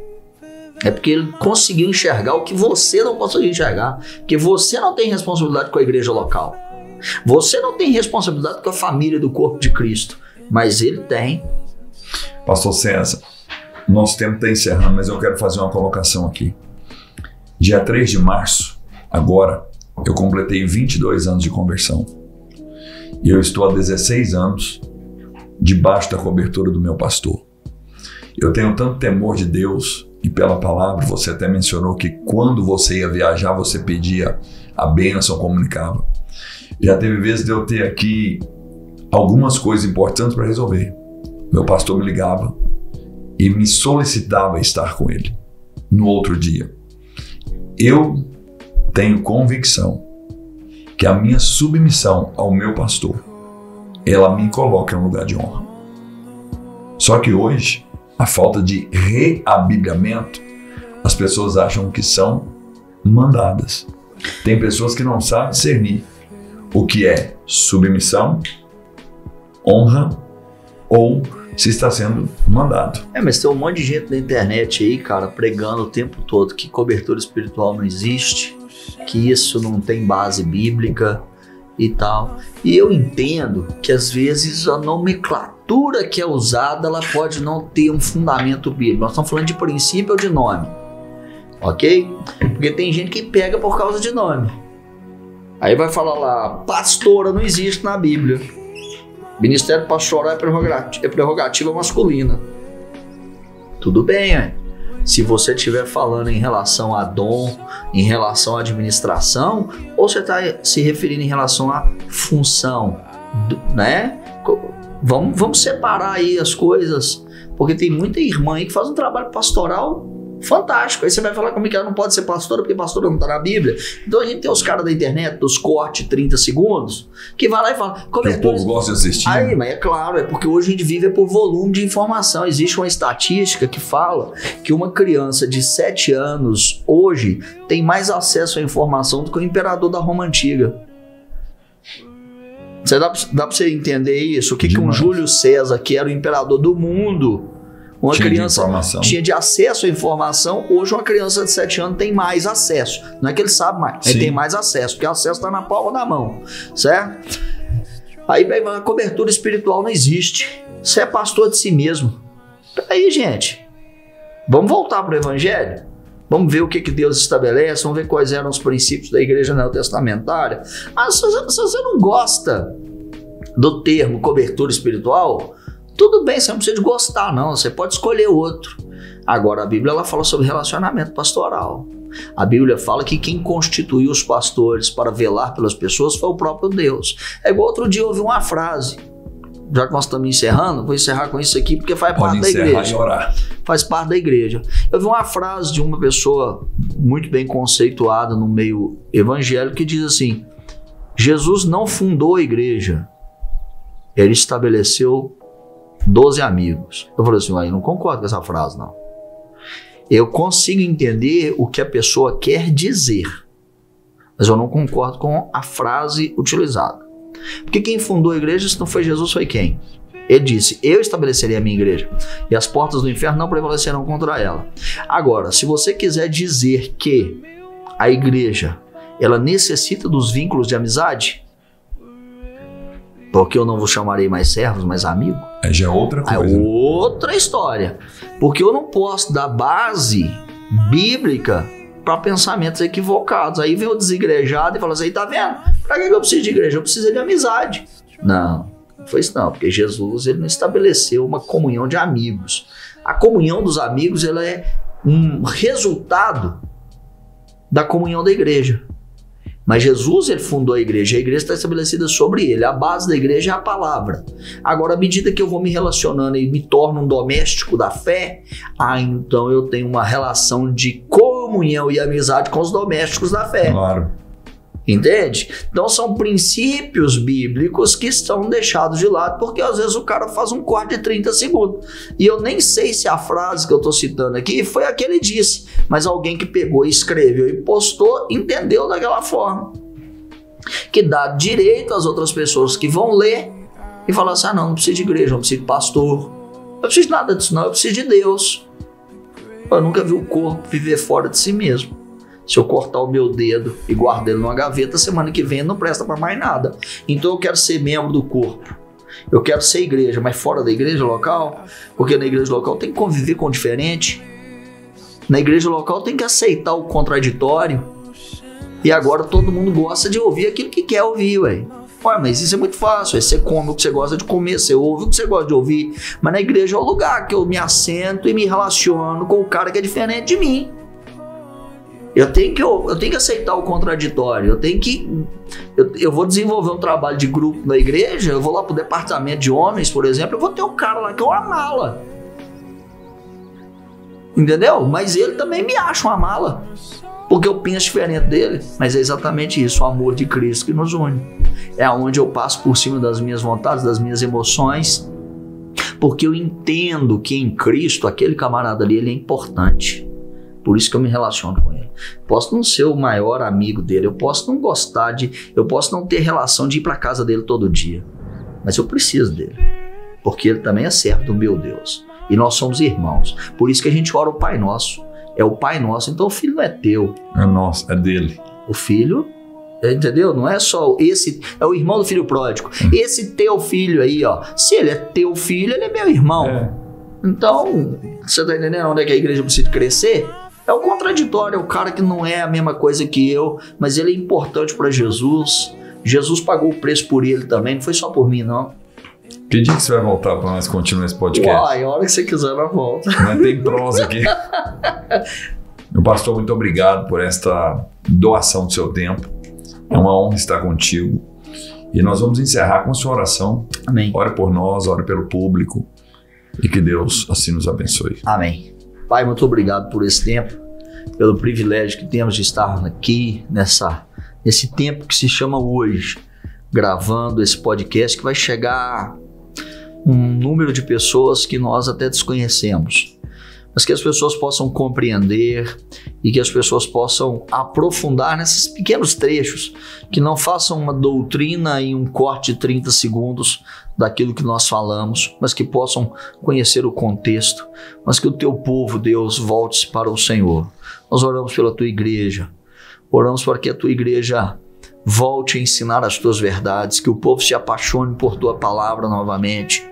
É porque ele conseguiu enxergar o que você não conseguiu enxergar. Porque você não tem responsabilidade com a igreja local. Você não tem responsabilidade com a família do corpo de Cristo. Mas ele tem. Pastor César, nosso tempo está encerrando, mas eu quero fazer uma colocação aqui. Dia 3 de março, agora, eu completei 22 anos de conversão. E eu estou há 16 anos debaixo da cobertura do meu pastor. Eu tenho tanto temor de Deus. E pela palavra, você até mencionou que quando você ia viajar, você pedia a bênção, comunicava. Já teve vezes de eu ter aqui algumas coisas importantes para resolver. Meu pastor me ligava e me solicitava estar com ele no outro dia. Eu tenho convicção que a minha submissão ao meu pastor, ela me coloca em um lugar de honra. Só que hoje, a falta de reabibliamento, as pessoas acham que são mandadas. Tem pessoas que não sabem discernir o que é submissão, honra ou se está sendo mandado. Mas tem um monte de gente na internet aí, cara, pregando o tempo todo que cobertura espiritual não existe, que isso não tem base bíblica e tal. E eu entendo que às vezes a nomenclatura que é usada, ela pode não ter um fundamento bíblico. Nós estamos falando de princípio ou de nome, ok? Porque tem gente que pega por causa de nome. Aí vai falar lá, pastora não existe na Bíblia. Ministério pastoral é prerrogativa masculina. Tudo bem, se você estiver falando em relação a dom, em relação à administração, ou você está se referindo em relação à função, né? Vamos separar aí as coisas, porque tem muita irmã aí que faz um trabalho pastoral fantástico. Aí você vai falar como que ela não pode ser pastora porque pastora não está na Bíblia. Então a gente tem os caras da internet, dos cortes 30 segundos, que vai lá e fala... Que o povo gosta de assistir. Aí, mas é claro, é porque hoje a gente vive por volume de informação. Existe uma estatística que fala que uma criança de 7 anos hoje tem mais acesso à informação do que o imperador da Roma Antiga. Dá pra você entender isso? O que um Júlio César, que era o imperador do mundo... Uma criança tinha de acesso à informação. Hoje uma criança de 7 anos tem mais acesso. Não é que ele sabe mais, ele tem mais acesso, porque o acesso está na palma da mão, certo? Aí a cobertura espiritual não existe. Você é pastor de si mesmo. Aí, gente, vamos voltar para o evangelho? Vamos ver o que Deus estabelece, vamos ver quais eram os princípios da igreja neotestamentária. Mas se você não gosta do termo cobertura espiritual, tudo bem, você não precisa de gostar não, você pode escolher outro. Agora a Bíblia ela fala sobre relacionamento pastoral. A Bíblia fala que quem constituiu os pastores para velar pelas pessoas foi o próprio Deus. É igual outro dia eu ouvi uma frase, já que nós estamos encerrando, vou encerrar com isso aqui porque faz parte da igreja. E orar. Faz parte da igreja. Eu vi uma frase de uma pessoa muito bem conceituada no meio evangélico que diz assim: Jesus não fundou a igreja, ele estabeleceu 12 amigos. Eu falei assim, eu não concordo com essa frase não. Eu consigo entender o que a pessoa quer dizer, mas eu não concordo com a frase utilizada. Porque quem fundou a igreja, se não foi Jesus, foi quem? Ele disse, eu estabelecerei a minha igreja e as portas do inferno não prevalecerão contra ela. Agora, se você quiser dizer que a igreja, ela necessita dos vínculos de amizade, porque eu não vos chamarei mais servos, mas amigos. Já é outra coisa. É outra história. Porque eu não posso dar base bíblica para pensamentos equivocados. Aí vem o desigrejado e fala assim, tá vendo? Para que eu preciso de igreja? Eu preciso de amizade. Não foi isso não, porque Jesus ele não estabeleceu uma comunhão de amigos. A comunhão dos amigos ela é um resultado da comunhão da igreja. Mas Jesus ele fundou a igreja está estabelecida sobre ele. A base da igreja é a palavra. Agora, à medida que eu vou me relacionando e me torno um doméstico da fé, então eu tenho uma relação de comunhão e amizade com os domésticos da fé. Claro. Entende? Então são princípios bíblicos que estão deixados de lado, porque às vezes o cara faz um corte de 30 segundos. E eu nem sei se a frase que eu estou citando aqui foi a que ele disse, mas alguém que pegou e escreveu e postou, entendeu daquela forma. Que dá direito às outras pessoas que vão ler e falar assim, não preciso de igreja, não preciso de pastor, não preciso de nada disso não, eu preciso de Deus. Eu nunca vi o corpo viver fora de si mesmo. Se eu cortar o meu dedo e guardar ele numa gaveta, semana que vem não presta para mais nada. Então eu quero ser membro do corpo. Eu quero ser igreja, mas fora da igreja local, porque na igreja local tem que conviver com o diferente. Na igreja local tem que aceitar o contraditório. E agora todo mundo gosta de ouvir aquilo que quer ouvir, ué. Ué, mas isso é muito fácil. Você come o que você gosta de comer, você ouve o que você gosta de ouvir. Mas na igreja é o lugar que eu me assento e me relaciono com o cara que é diferente de mim. Eu tenho que aceitar o contraditório, eu vou desenvolver um trabalho de grupo na igreja, eu vou lá pro departamento de homens, por exemplo, eu vou ter um cara lá que é uma mala. Entendeu? Mas ele também me acha uma mala, porque eu penso diferente dele. Mas é exatamente isso, o amor de Cristo que nos une. É onde eu passo por cima das minhas vontades, das minhas emoções, porque eu entendo que em Cristo, aquele camarada ali, ele é importante. Por isso que eu me relaciono com ele. Posso não ser o maior amigo dele, eu posso não gostar eu posso não ter relação de ir para casa dele todo dia, mas eu preciso dele, porque ele também é servo do meu Deus, e nós somos irmãos. Por isso que a gente ora o Pai Nosso, é o Pai Nosso. Então o filho não é teu, é nosso, é dele. O filho, entendeu? Não é só esse, é o irmão do filho pródigo. Esse teu filho aí, ó, se ele é teu filho, ele é meu irmão. Então, você tá entendendo onde é que a igreja precisa crescer? É o contraditório, é o cara que não é a mesma coisa que eu, mas ele é importante para Jesus. Jesus pagou o preço por ele também, não foi só por mim, não. Que dia que você vai voltar para nós continuar esse podcast? Uai, a hora que você quiser, eu volto. Não tem prosa aqui. Meu pastor, muito obrigado por esta doação do seu tempo. É uma honra estar contigo. E nós vamos encerrar com a sua oração. Amém. Ore por nós, ore pelo público. E que Deus assim nos abençoe. Amém. Pai, muito obrigado por esse tempo, pelo privilégio que temos de estar aqui nesse tempo que se chama hoje, gravando esse podcast que vai chegar um número de pessoas que nós até desconhecemos, mas que as pessoas possam compreender e que as pessoas possam aprofundar nesses pequenos trechos, que não façam uma doutrina em um corte de 30 segundos daquilo que nós falamos, mas que possam conhecer o contexto, mas que o teu povo, Deus, volte para o Senhor. Nós oramos pela tua igreja, oramos para que a tua igreja volte a ensinar as tuas verdades, que o povo se apaixone por tua palavra novamente,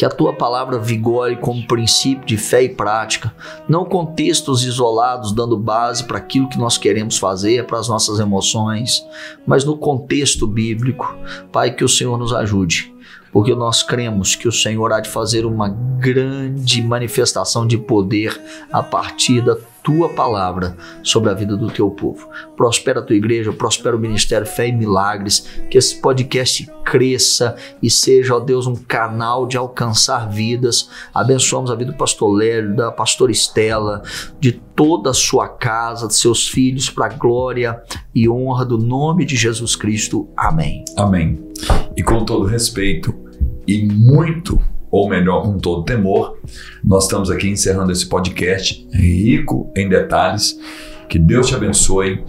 Que a tua palavra vigore como princípio de fé e prática, não com textos isolados dando base para aquilo que nós queremos fazer, para as nossas emoções, mas no contexto bíblico. Pai, que o Senhor nos ajude, porque nós cremos que o Senhor há de fazer uma grande manifestação de poder a partir da tua palavra sobre a vida do teu povo. Prospera a tua igreja, prospera o ministério Fé e Milagres, que esse podcast cresça e seja, ó Deus, um canal de alcançar vidas. Abençoamos a vida do pastor Lélio, da pastora Estela, de toda a sua casa, de seus filhos, para a glória e honra do nome de Jesus Cristo. Amém. Amém. E com todo respeito e muito, ou melhor, com todo temor, nós estamos aqui encerrando esse podcast rico em detalhes. Que Deus te abençoe.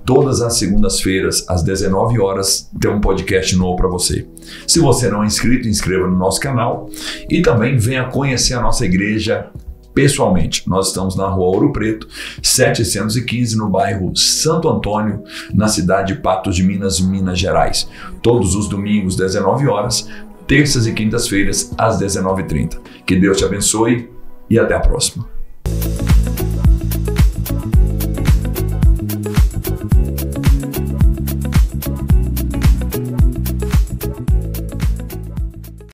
Todas as segundas-feiras, às 19 horas, tem um podcast novo para você. Se você não é inscrito, inscreva no nosso canal e também venha conhecer a nossa igreja pessoalmente. Nós estamos na Rua Ouro Preto, 715, no bairro Santo Antônio, na cidade de Patos de Minas, Minas Gerais. Todos os domingos, 19 horas, terças e quintas-feiras, às 19h30. Que Deus te abençoe e até a próxima.